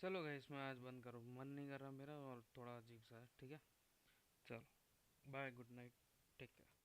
चलो guys, मैं आज बंद करूँ, मन नहीं कर रहा मेरा और थोड़ा अजीब सा है. ठीक है, चलो bye, good night, take care.